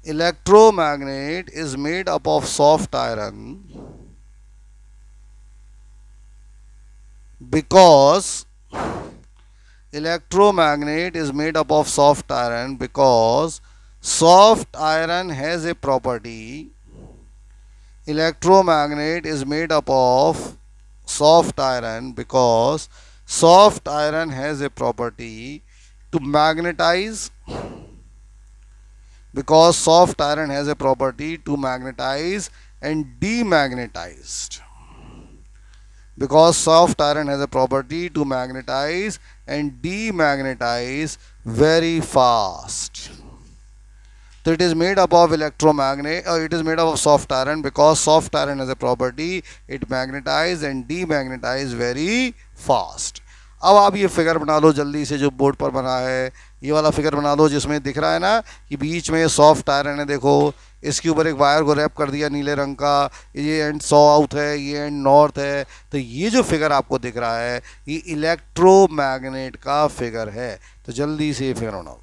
electromagnet is made up of soft iron because electromagnet is made up of soft iron because soft iron has a property, electromagnet is made up of soft iron because soft iron has a property to magnetize, because soft iron has a property to magnetize and demagnetized, because soft iron has a property to magnetize and demagnetize very fast. So it is made up of electromagnet, it is made up of soft iron because soft iron has a property, it magnetize and demagnetize very fast. अब आप ये figure बना लो जल्दी से, जो board पर बना है ये वाला फिगर बना दो, जिसमें दिख रहा है ना कि बीच में सॉफ्ट आयरन है। देखो इसके ऊपर एक वायर को रैप कर दिया नीले रंग का, ये एंड साउथ है, ये एंड नॉर्थ है। तो ये जो फिगर आपको दिख रहा है ये इलेक्ट्रोमैग्नेट का फिगर है। तो जल्दी से ये फिगर बनाओ।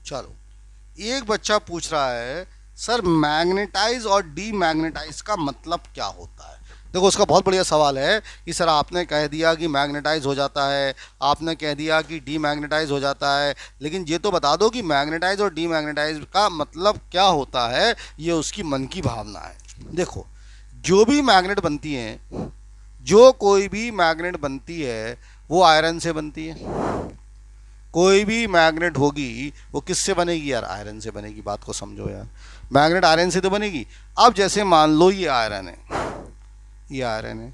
चलो, एक बच्चा पूछ रहा है सर मैग्नेटाइज और डीमैग्नेटाइज का मतलब क्या होता है। देखो उसका बहुत बढ़िया सवाल है कि सर आपने कह दिया कि मैग्नेटाइज हो जाता है, आपने कह दिया कि डीमैग्नेटाइज हो जाता है, लेकिन ये तो बता दो कि मैग्नेटाइज और डीमैग्नेटाइज का मतलब क्या होता है। ये उसकी मन की भावना है। देखो, जो भी मैग्नेट बनती हैं, जो कोई भी मैग्नेट बनती है वो आयरन से बनती है। कोई भी मैग्नेट होगी वो किससे बनेगी यार? आयरन से बनेगी। बात को समझो यार, मैग्नेट आयरन से तो बनेगी। अब जैसे मान लो ये आयरन है, ये आयरन है,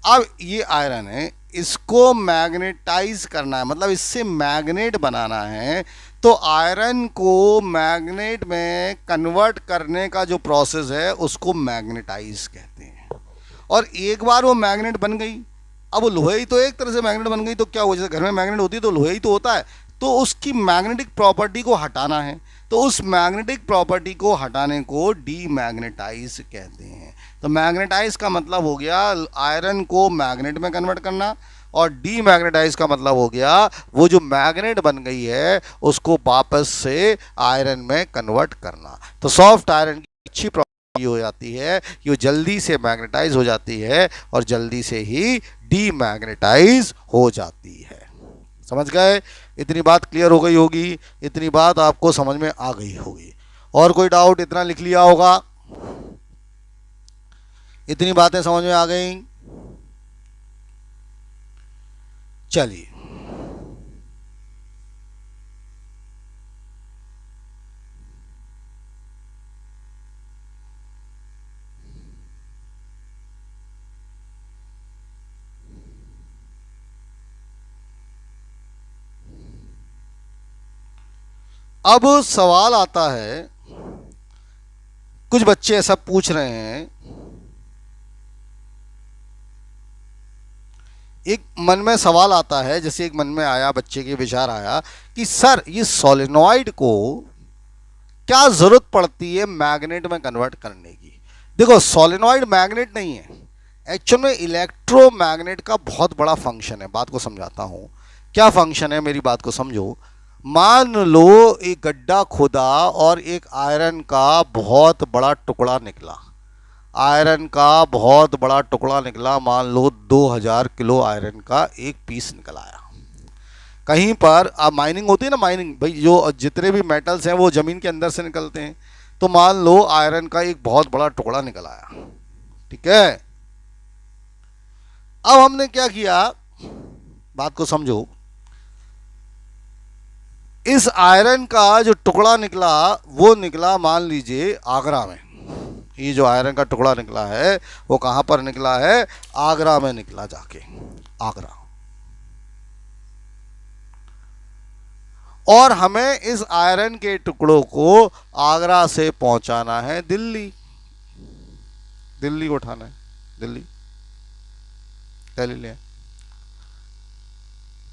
अब ये आयरन है, इसको मैग्नेटाइज करना है, मतलब इससे मैग्नेट बनाना है। तो आयरन को मैग्नेट में कन्वर्ट करने का जो प्रोसेस है उसको मैग्नेटाइज कहते हैं। और एक बार वो मैग्नेट बन गई, अब वो लोहे ही तो एक तरह से मैग्नेट बन गई, तो क्या हुआ? जैसे घर में मैग्नेट होती है तो लोहे ही तो होता है, तो उसकी मैग्नेटिक प्रॉपर्टी को हटाना है, तो उस मैग्नेटिक प्रॉपर्टी को हटाने को डीमैग्नेटाइज कहते हैं। तो मैग्नेटाइज का मतलब हो गया आयरन को मैग्नेट में कन्वर्ट करना, और डीमैग्नेटाइज का मतलब हो गया वो जो मैग्नेट बन गई है उसको वापस से आयरन में कन्वर्ट करना। तो सॉफ्ट आयरन की अच्छी प्रॉपर्टी हो जाती है कि वो जल्दी से मैग्नेटाइज हो जाती है और जल्दी से ही डीमैग्नेटाइज हो जाती है। समझ गए? इतनी बात क्लियर हो गई होगी, इतनी बात आपको समझ में आ गई होगी। और कोई डाउट? इतना लिख लिया होगा, इतनी बातें समझ में आ गई। चलिए, अब सवाल आता है, कुछ बच्चे ऐसा पूछ रहे हैं, एक मन में सवाल आता है, जैसे एक मन में आया, बच्चे के विचार आया कि सर ये सोलेनॉइड को क्या जरूरत पड़ती है मैग्नेट में कन्वर्ट करने की। देखो, सोलेनॉइड मैग्नेट नहीं है, एक्चुअल में इलेक्ट्रोमैग्नेट का बहुत बड़ा फंक्शन है। बात को समझाता हूँ क्या फंक्शन है, मेरी बात को समझो। मान लो एक गड्ढा खोदा और एक आयरन का बहुत बड़ा टुकड़ा निकला, आयरन का बहुत बड़ा टुकड़ा निकला, मान लो 2000 किलो आयरन का एक पीस निकल आया। कहीं पर अब माइनिंग होती है ना, माइनिंग भाई, जो जितने भी मेटल्स हैं वो ज़मीन के अंदर से निकलते हैं। तो मान लो आयरन का एक बहुत बड़ा टुकड़ा निकल आया, ठीक है। अब हमने क्या किया, बात को समझो। इस आयरन का जो टुकड़ा निकला वो निकला मान लीजिए आगरा में। ये जो आयरन का टुकड़ा निकला है वो कहाँ पर निकला है? आगरा में निकला, जाके आगरा। और हमें इस आयरन के टुकड़ों को आगरा से पहुंचाना है दिल्ली, दिल्ली को उठाना है, दिल्ली दिल्ली।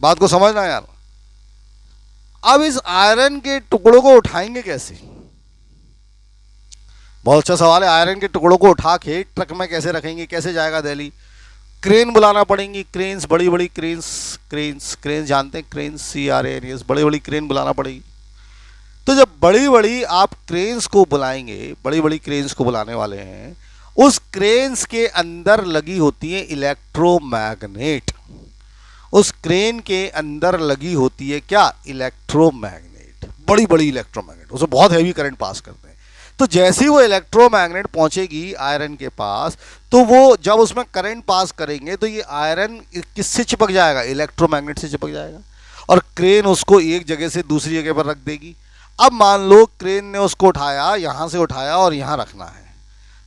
बात को समझना यार। अब इस आयरन के टुकड़ों को उठाएंगे कैसे? बहुत अच्छा सवाल है। आयरन के टुकड़ों को उठा के ट्रक में कैसे रखेंगे, कैसे जाएगा दिल्ली? क्रेन बुलाना पड़ेंगी, क्रेन्स, बड़ी बड़ी क्रेन्स, क्रेन्स जानते हैं, क्रेन्स, CRANS, बड़ी बड़ी क्रेन बुलाना पड़ेगी। तो जब बड़ी बड़ी आप क्रेन्स को बुलाएंगे, बड़ी बड़ी क्रेन्स को बुलाने वाले हैं, उस क्रेन्स के अंदर लगी होती है इलेक्ट्रोमैग्नेट। उस क्रेन के अंदर लगी होती है क्या? इलेक्ट्रोमैग्नेट, बड़ी बड़ी इलेक्ट्रोमैग्नेट, उसमें बहुत हैवी करंट पास करते हैं। तो जैसे ही वो इलेक्ट्रोमैग्नेट पहुंचेगी आयरन के पास, तो वो जब उसमें करंट पास करेंगे तो ये आयरन किससे चिपक जाएगा? इलेक्ट्रोमैग्नेट से चिपक जाएगा, और क्रेन उसको एक जगह से दूसरी जगह पर रख देगी। अब मान लो क्रेन ने उसको उठाया, यहाँ से उठाया और यहाँ रखना है,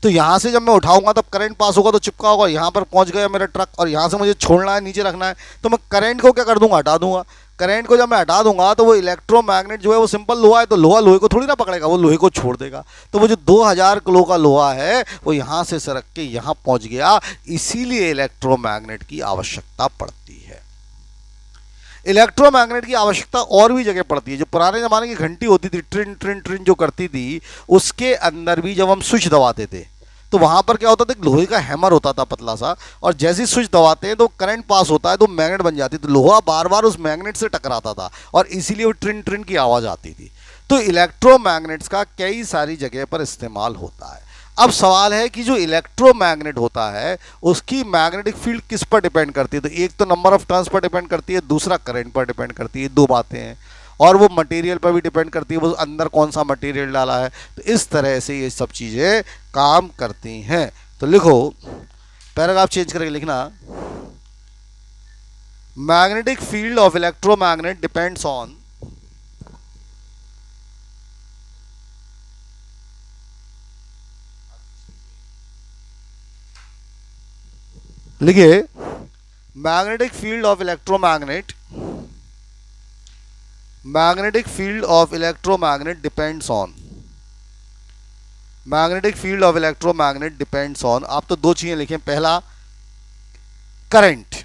तो यहाँ से जब मैं उठाऊंगा तब करंट पास होगा तो चिपका होगा, यहाँ पर पहुँच गया मेरा ट्रक, और यहाँ से मुझे छोड़ना है, नीचे रखना है, तो मैं करंट को क्या कर दूंगा? हटा दूंगा। करंट को जब मैं हटा दूंगा तो वो इलेक्ट्रोमैग्नेट जो है वो सिंपल लोहा है, तो लोहा लोहे को थोड़ी ना पकड़ेगा, वो लोहे को छोड़ देगा। तो वो जो 2000 किलो का लोहा है वो यहाँ से सरक के यहाँ पहुँच गया। इसीलिए इलेक्ट्रोमैग्नेट की आवश्यकता पड़ती है। इलेक्ट्रोमैग्नेट की आवश्यकता और भी जगह पड़ती है। जो पुराने ज़माने की घंटी होती थी, ट्रिन ट्रिन ट्रिन जो करती थी, उसके अंदर भी जब हम स्विच दबाते थे तो वहाँ पर क्या होता था? लोहे का हैमर होता था पतला सा, और जैसे ही स्विच दबाते हैं तो करंट पास होता है तो मैग्नेट बन जाती, तो लोहा बार बार उस मैग्नेट से टकराता था और इसीलिए वो ट्रिन ट्रिन की आवाज़ आती थी। तो इलेक्ट्रोमैग्नेट्स का कई सारी जगह पर इस्तेमाल होता है। अब सवाल है कि जो इलेक्ट्रोमैग्नेट होता है उसकी मैग्नेटिक फील्ड किस पर डिपेंड करती है? तो एक तो नंबर ऑफ टर्न्स पर डिपेंड करती है, दूसरा करंट पर डिपेंड करती है, दो बातें हैं। और वो मटेरियल पर भी डिपेंड करती है, वो अंदर कौन सा मटेरियल डाला है। तो इस तरह से ये सब चीज़ें काम करती हैं। तो लिखो, पैराग्राफ चेंज करके लिखना, magnetic field of electromagnet depends on लिखिए, magnetic field of electromagnet depends on magnetic field of electromagnet depends on. आप तो दो चीजें लिखें, पहला करंट।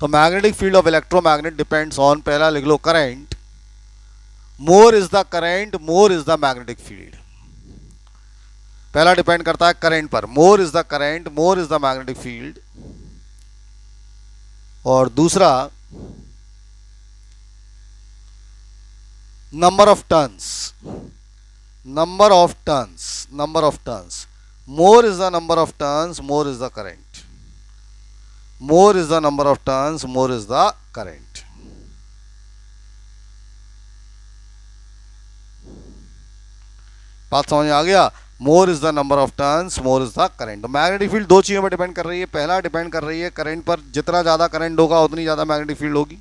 तो magnetic field of electromagnet depends on, पहला लिख लो current. More is the current, more is the magnetic field. पहला डिपेंड करता है करंट पर, more is the current, more is the magnetic field. और दूसरा number of turns, number of turns, number of turns. More is the number of turns, more is the current. More is the number of turns, more is the current. बात समझ में आ गया? मोर is the number of turns, more is the current. तो magnetic field दो चीजों पर depend कर रही है। पहला डिपेंड कर रही है करंट पर, जितना ज्यादा करंट होगा उतनी ज्यादा मैग्नेटिक फील्ड होगी।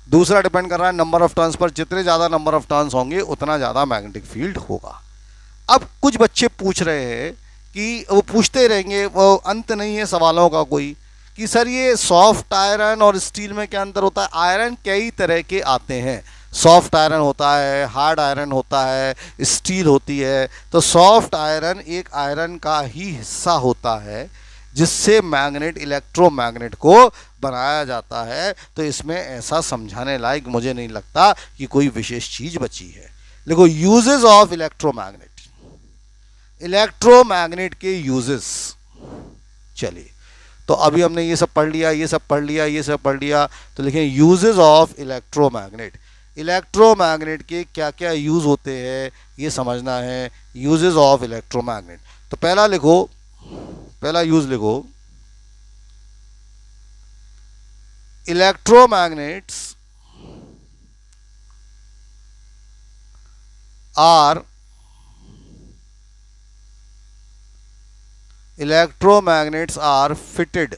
दूसरा डिपेंड कर रहा है नंबर ऑफ टर्न्स पर, जितने ज्यादा नंबर ऑफ टर्न्स होंगे उतना ज्यादा मैग्नेटिक फील्ड होगा। अब कुछ बच्चे पूछ रहे हैं कि वो पूछते रहेंगे, वो अंत नहीं है सवालों का कोई, कि सर ये सॉफ्ट आयरन और स्टील में क्या अंतर होता है? आयरन कई तरह के आते हैं, सॉफ्ट आयरन होता है, हार्ड आयरन होता है, स्टील होती है। तो सॉफ्ट आयरन एक आयरन का ही हिस्सा होता है जिससे मैग्नेट, इलेक्ट्रोमैग्नेट को बनाया जाता है। तो इसमें ऐसा समझाने लायक मुझे नहीं लगता कि कोई विशेष चीज बची है। देखो, यूजेस ऑफ इलेक्ट्रोमैग्नेट, इलेक्ट्रोमैग्नेट के यूजेस। चलिए, तो अभी हमने ये सब पढ़ लिया, ये सब पढ़ लिया, ये सब पढ़ लिया। तो लिखें यूजेस ऑफ इलेक्ट्रोमैग्नेट। इलेक्ट्रोमैग्नेट के क्या क्या यूज होते हैं ये समझना है, यूजेस ऑफ इलेक्ट्रोमैग्नेट। तो पहला लिखो, पहला यूज लिखो, electromagnets are fitted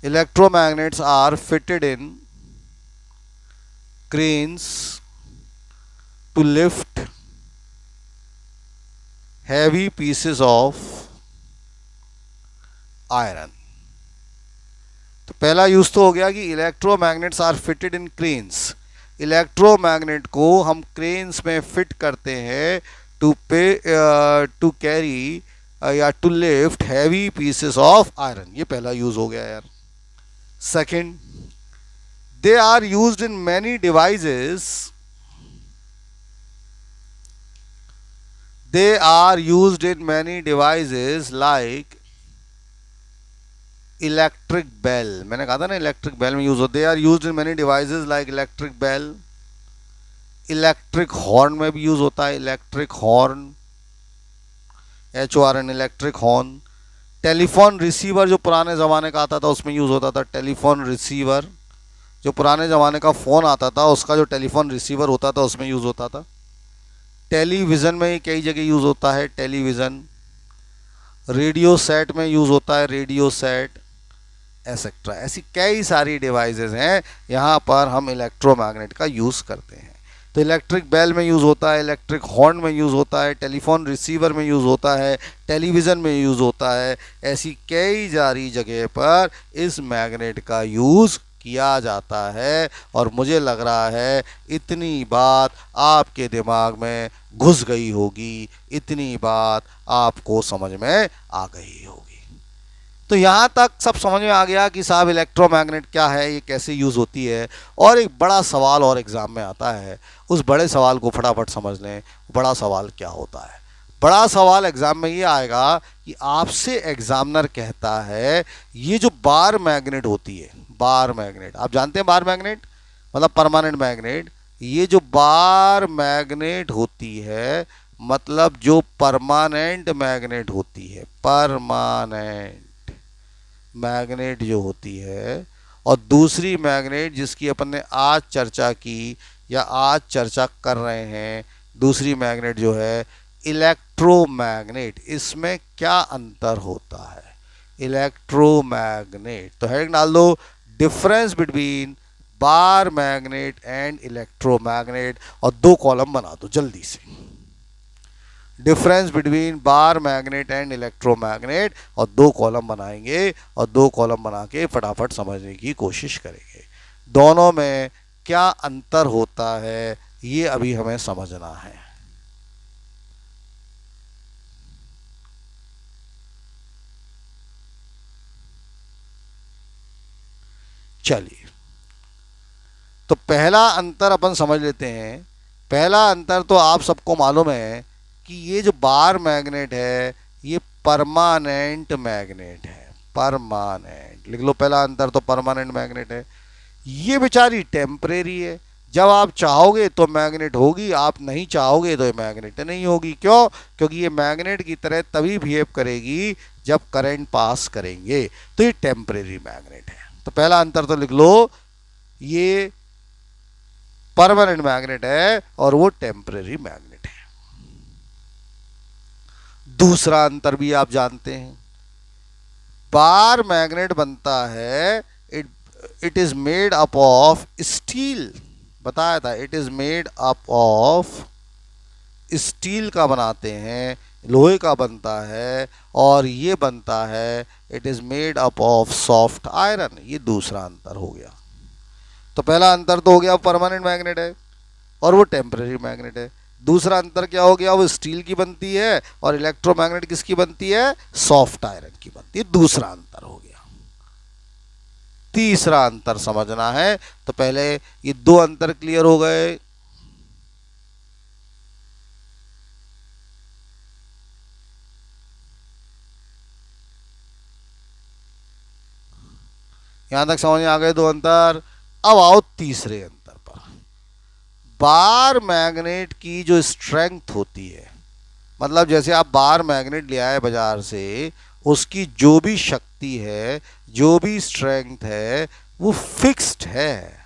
electromagnets are fitted in cranes to lift heavy pieces of iron। तो पहला यूज तो हो गया कि electromagnets are fitted in cranes. Electromagnet को हम क्रेन्स में फिट करते हैं टू कैरी या to lift heavy pieces of iron. ये पहला यूज हो गया यार। Second, they are used in many devices, they are used in many devices like electric bell. मैंने कहा था ना इलेक्ट्रिक बेल में यूज होते। They are used in many devices like electric bell. Electric horn में भी यूज होता है, electric horn, HORN, electric horn. Telephone receiver जो पुराने ज़माने का आता था उसमें यूज होता था, टेलीफोन रिसीवर। जो पुराने ज़माने का फ़ोन आता था उसका जो टेलीफोन रिसीवर होता था उसमें यूज होता था। टेलीविज़न में कई जगह यूज होता है, टेलीविज़न। रेडियो सेट में यूज होता है, रेडियो सेट, एसेट्रा। ऐसी कई सारी डिवाइसेस हैं यहाँ पर हम इलेक्ट्रोमैग्नेट का यूज़ करते हैं। तो इलेक्ट्रिक बेल में यूज़ होता है, इलेक्ट्रिक हॉर्न में यूज़ होता है, टेलीफोन रिसीवर में यूज़ होता है, टेलीविज़न में यूज़ होता है। ऐसी कई सारी जगह पर इस मैग्नेट का यूज़ किया जाता है। और मुझे लग रहा है इतनी बात आपके दिमाग में घुस गई होगी, इतनी बात आपको समझ में आ गई होगी। तो यहाँ तक सब समझ में आ गया कि साहब इलेक्ट्रोमैग्नेट क्या है, ये कैसे यूज़ होती है। और एक बड़ा सवाल और एग्ज़ाम में आता है, उस बड़े सवाल को फटाफट समझ लें। बड़ा सवाल क्या होता है? बड़ा सवाल एग्जाम में ये आएगा कि आपसे एग्जामिनर कहता है ये जो बार मैग्नेट होती है, बार मैग्नेट, आप जानते हैं बार मैग्नेट मतलब परमानेंट मैग्नेट, ये जो बार मैग्नेट होती है मतलब जो परमानेंट मैग्नेट होती है, परमानेंट मैग्नेट जो होती है, और दूसरी मैग्नेट जिसकी अपन ने आज चर्चा की या आज चर्चा कर रहे हैं, दूसरी मैग्नेट जो है इलेक्ट्रोमैग्नेट। इसमें क्या अंतर होता है? इलेक्ट्रोमैग्नेट, तो हेडिंग डाल दो difference between bar magnet and electromagnet, और 2 कॉलम बना दो जल्दी से। Difference between bar magnet and electromagnet, और 2 कॉलम बनाएंगे और 2 कॉलम बना के फटाफट समझने की कोशिश करेंगे। दोनों में क्या अंतर होता है ये अभी हमें समझना है। चलिए, तो पहला अंतर अपन समझ लेते हैं। पहला अंतर तो आप सबको मालूम है कि ये जो बार मैग्नेट है ये परमानेंट मैग्नेट है, परमानेंट। लिख लो पहला अंतर तो परमानेंट मैग्नेट है। ये बेचारी टेम्परेरी है, जब आप चाहोगे तो मैग्नेट होगी, आप नहीं चाहोगे तो ये मैग्नेट नहीं होगी। क्यों? क्योंकि ये मैग्नेट की तरह तभी बिहेव करेगी जब करंट पास करेंगे, तो ये टेम्परेरी मैग्नेट है। तो पहला अंतर तो लिख लो, ये परमानेंट मैग्नेट है और वो टेम्परेरी मैग्नेट है। दूसरा अंतर भी आप जानते हैं, बार मैग्नेट बनता है, it is made up of steel, बताया था, it is made up of steel का बनाते हैं, लोहे का बनता है, और ये बनता है it is made up of soft iron. ये दूसरा अंतर हो गया। तो पहला अंतर तो हो गया परमानेंट मैग्नेट है और वो टेम्परेरी मैग्नेट है। दूसरा अंतर क्या हो गया? वो स्टील की बनती है और इलेक्ट्रोमैग्नेट किसकी बनती है? सॉफ्ट आयरन की बनती है। दूसरा अंतर हो गया। तीसरा अंतर समझना है, तो पहले ये 2 अंतर क्लियर हो गए। यहां तक समझ में आ गए 2 अंतर। अब आओ तीसरे अंतर पर। बार मैग्नेट की जो स्ट्रेंथ होती है, मतलब जैसे आप बार मैग्नेट ले आए बाजार से, उसकी जो भी शक्ति है, जो भी स्ट्रेंथ है, वो फिक्स्ड है,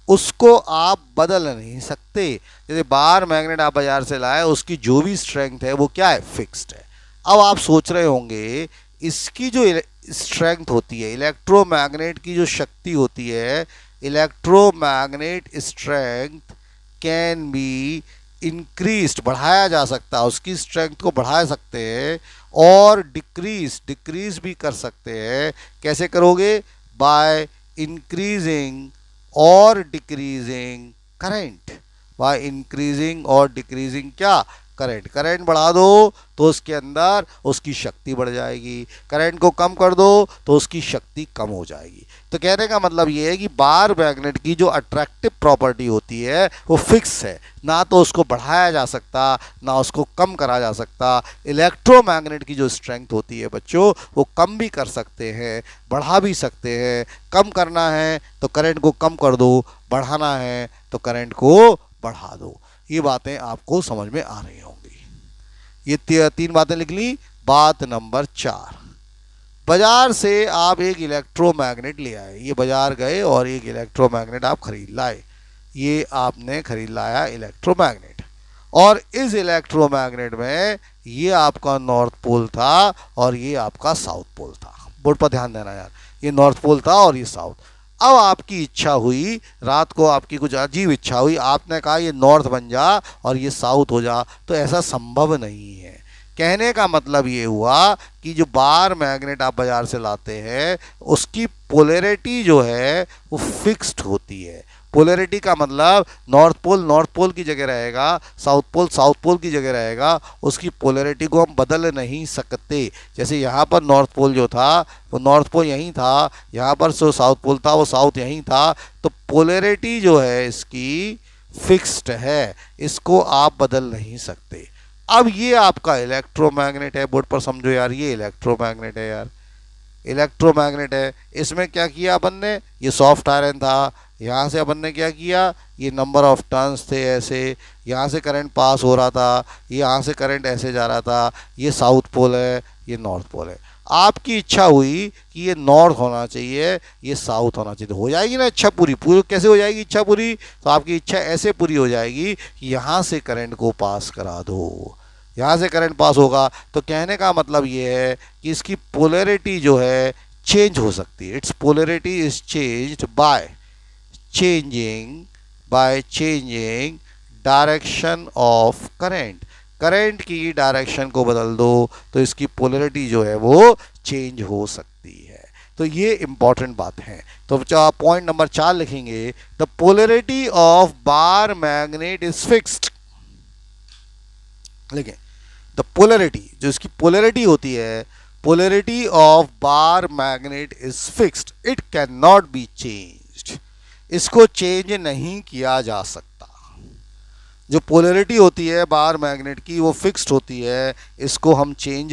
उसको आप बदल नहीं सकते। जैसे बार मैग्नेट आप बाजार से लाए, उसकी जो भी स्ट्रेंथ है वो क्या है? फिक्स्ड है। अब आप सोच रहे होंगे इसकी जो स्ट्रेंथ होती है, इलेक्ट्रोमैग्नेट की जो शक्ति होती है, electromagnet strength can be increased, बढ़ाया जा सकता है, उसकी स्ट्रेंथ को बढ़ा सकते हैं, और डिक्रीज भी कर सकते हैं। कैसे करोगे? बाय इंक्रीजिंग और डिक्रीजिंग करंट, बाय इंक्रीजिंग और डिक्रीजिंग क्या? करंट। करंट बढ़ा दो तो उसके अंदर उसकी शक्ति बढ़ जाएगी, करंट को कम कर दो तो उसकी शक्ति कम हो जाएगी। तो कहने का मतलब ये है कि बार मैग्नेट की जो अट्रैक्टिव प्रॉपर्टी होती है वो फिक्स है, ना तो उसको बढ़ाया जा सकता ना उसको कम करा जा सकता। इलेक्ट्रोमैग्नेट की जो स्ट्रेंथ होती है बच्चों, वो कम भी कर सकते हैं, बढ़ा भी सकते हैं। कम करना है तो करंट को कम कर दो, बढ़ाना है तो करंट को बढ़ा दो। ये बातें आपको समझ में आ रही होंगी। ये 3 बातें लिख ली। बात नंबर 4, बाजार से आप एक इलेक्ट्रोमैग्नेट ले आए। ये बाजार गए और एक इलेक्ट्रोमैग्नेट आप खरीद लाए। ये आपने खरीद लाया इलेक्ट्रोमैग्नेट, और इस इलेक्ट्रोमैग्नेट में ये आपका नॉर्थ पोल था और ये आपका साउथ पोल था। बोर्ड पर ध्यान देना यार, ये नॉर्थ पोल था और ये साउथ। अब आपकी इच्छा हुई, रात को आपकी कुछ अजीब इच्छा हुई, आपने कहा ये नॉर्थ बन जा और ये साउथ हो जा, तो ऐसा संभव नहीं है। कहने का मतलब ये हुआ कि जो बार मैग्नेट आप बाजार से लाते हैं उसकी पोलैरिटी जो है वो फिक्स्ड होती है। पोलैरिटी का मतलब नॉर्थ पोल की जगह रहेगा, साउथ पोल की जगह रहेगा। उसकी पोलैरिटी को हम बदल नहीं सकते। जैसे यहाँ पर नॉर्थ पोल जो था वो नॉर्थ पोल यहीं था, यहाँ पर जो साउथ पोल था वो साउथ यहीं था। तो पोलैरिटी जो है इसकी फिक्स्ड है, इसको आप बदल नहीं सकते। अब ये आपका इलेक्ट्रोमैग्नेट है, बोर्ड पर समझो यार, ये इलेक्ट्रोमैग्नेट है यार, इलेक्ट्रोमैग्नेट है। इसमें क्या किया अपन ने, ये सॉफ्ट आयरन था, यहाँ से अपन ने क्या किया, ये नंबर ऑफ टर्न्स थे ऐसे, यहाँ से करंट पास हो रहा था, यहाँ से करंट ऐसे जा रहा था, ये साउथ पोल है, ये नॉर्थ पोल है। आपकी इच्छा हुई कि ये नॉर्थ होना चाहिए, ये साउथ होना चाहिए, तो हो जाएगी ना इच्छा पूरी। पूरी कैसे हो जाएगी इच्छा पूरी, तो आपकी इच्छा ऐसे पूरी हो जाएगी कि यहाँ से करंट को पास करा दो, यहाँ से करंट पास होगा। तो कहने का मतलब ये है कि इसकी पोलैरिटी जो है चेंज हो सकती है। It's polarity is changed by changing direction of current. Current की डायरेक्शन को बदल दो तो इसकी पोलैरिटी जो है वो चेंज हो सकती है। तो ये इंपॉर्टेंट बात है। तो पॉइंट नंबर 4 लिखेंगे, the polarity of bar magnet is fixed. लिखें, द पोलैरिटी, जो इसकी पोलैरिटी होती है, polarity of bar magnet is fixed, it can not be changed. इसको चेंज नहीं किया जा सकता। जो पोलैरिटी होती है बार मैग्नेट की वो फिक्स्ड होती है, इसको हम चेंज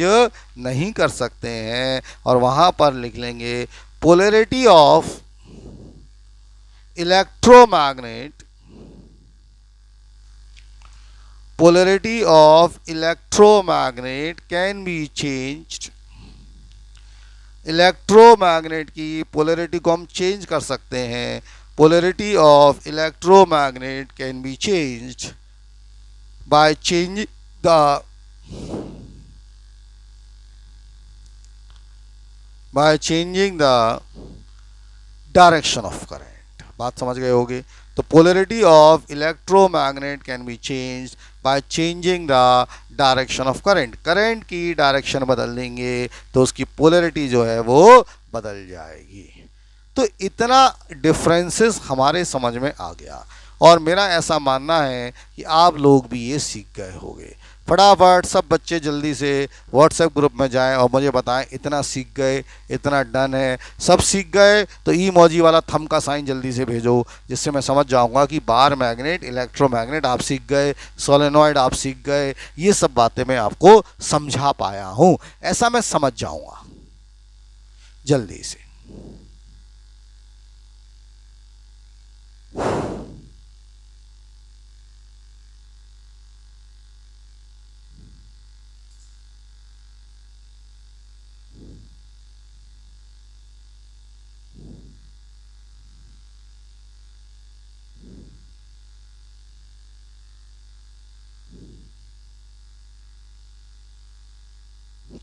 नहीं कर सकते हैं। और वहाँ पर लिख लेंगे polarity of electromagnet, polarity of electromagnet can be changed। Electromagnet की पोलैरिटी को हम चेंज कर सकते हैं। Polarity of electromagnet can be changed by changing the direction of current. बात समझ गए होगे। तो polarity of electromagnet can be changed by changing the direction of current. Current की डायरेक्शन बदल देंगे तो उसकी पोलैरिटी जो है वो बदल जाएगी। तो इतना डिफरेंसेस हमारे समझ में आ गया और मेरा ऐसा मानना है कि आप लोग भी ये सीख गए होंगे। फटाफट सब बच्चे जल्दी से व्हाट्सएप ग्रुप में जाएं और मुझे बताएं इतना सीख गए, इतना डन है। सब सीख गए तो ई मौजी वाला थंब का साइन जल्दी से भेजो, जिससे मैं समझ जाऊंगा कि बार मैग्नेट, इलेक्ट्रोमैग्नेट आप सीख गए, सोलेनॉइड आप सीख गए। ये सब बातें मैं आपको समझा पाया हूँ, ऐसा मैं समझ जाऊंगा जल्दी से।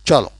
चलो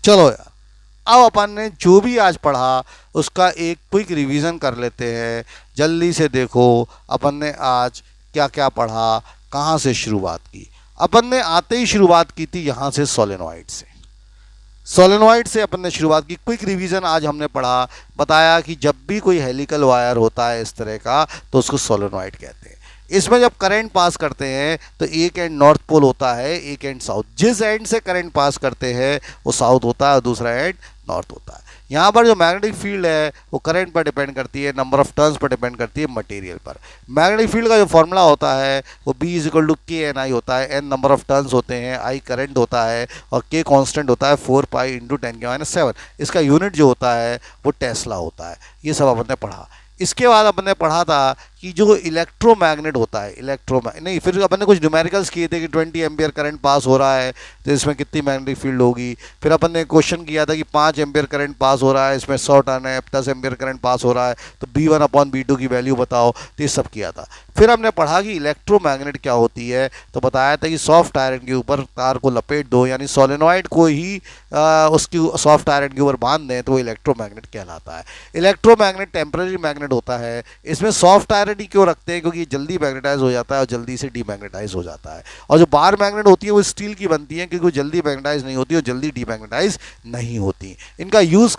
चलो यार, अब अपन ने जो भी आज पढ़ा उसका एक क्विक रिवीजन कर लेते हैं। जल्दी से देखो अपन ने आज क्या क्या पढ़ा, कहाँ से शुरुआत की। अपन ने आते ही शुरुआत की थी यहाँ से सोलेनॉइड से। सोलेनॉइड से अपन ने शुरुआत की। क्विक रिवीजन आज हमने पढ़ा, बताया कि जब भी कोई हेलिकल वायर होता है इस तरह का तो उसको सोलेनॉइड कहते हैं। इसमें जब करंट पास करते हैं तो एक एंड नॉर्थ पोल होता है, एक एंड साउथ। जिस एंड से करंट पास करते हैं वो साउथ होता है और दूसरा एंड नॉर्थ होता है। यहाँ पर जो मैग्नेटिक फील्ड है वो करंट पर डिपेंड करती है, नंबर ऑफ टर्न्स पर डिपेंड करती है, मटेरियल पर। मैग्नेटिक फील्ड का जो फॉर्मूला होता है वो B = K/N/I होता है। N नंबर ऑफ टर्न्स होते हैं, I करंट होता है और K कांस्टेंट होता है 4π × 10⁻⁷। इसका यूनिट जो होता है वो टेस्ला होता है। ये सब अपन ने पढ़ा। इसके बाद अपन ने पढ़ा था कि जो इलेक्ट्रोमैग्नेट होता है, नहीं, फिर अपन ने कुछ न्यूमेरिकल्स किए थे कि 20 एम्पियर करंट पास हो रहा है तो इसमें कितनी मैग्नेटिक फील्ड होगी। फिर अपन ने क्वेश्चन किया था कि 5 एम्पियर करंट पास हो रहा है, इसमें 100 टन है, 10 एम्पियर करंट पास हो रहा है, तो B1/B2 की वैल्यू बताओ। तो ये सब किया था। फिर हमने पढ़ा कि इलेक्ट्रोमैग्नेट क्या होती है, तो बताया था कि सॉफ्ट आयरन के ऊपर तार को लपेट दो, यानी सोलेनॉइड को ही उसकी सॉफ्ट आयरन के ऊपर बांध दें तो वो इलेक्ट्रोमैग्नेट कहलाता है। इलेक्ट्रोमैग्नेट टेम्पररी मैग्नेट होता है। इसमें सॉफ्ट आयरन ही क्यों रखते हैं, क्योंकि ये जल्दी मैग्नेटाइज हो जाता है और जल्दी से डीमैग्नेटाइज हो जाता है। और जो बार मैग्नेट होती है वो स्टील की बनती है, क्योंकि वो जल्दी मैग्नेटाइज नहीं होती और जल्दी डीमैग्नेटाइज नहीं होती। इनका यूज़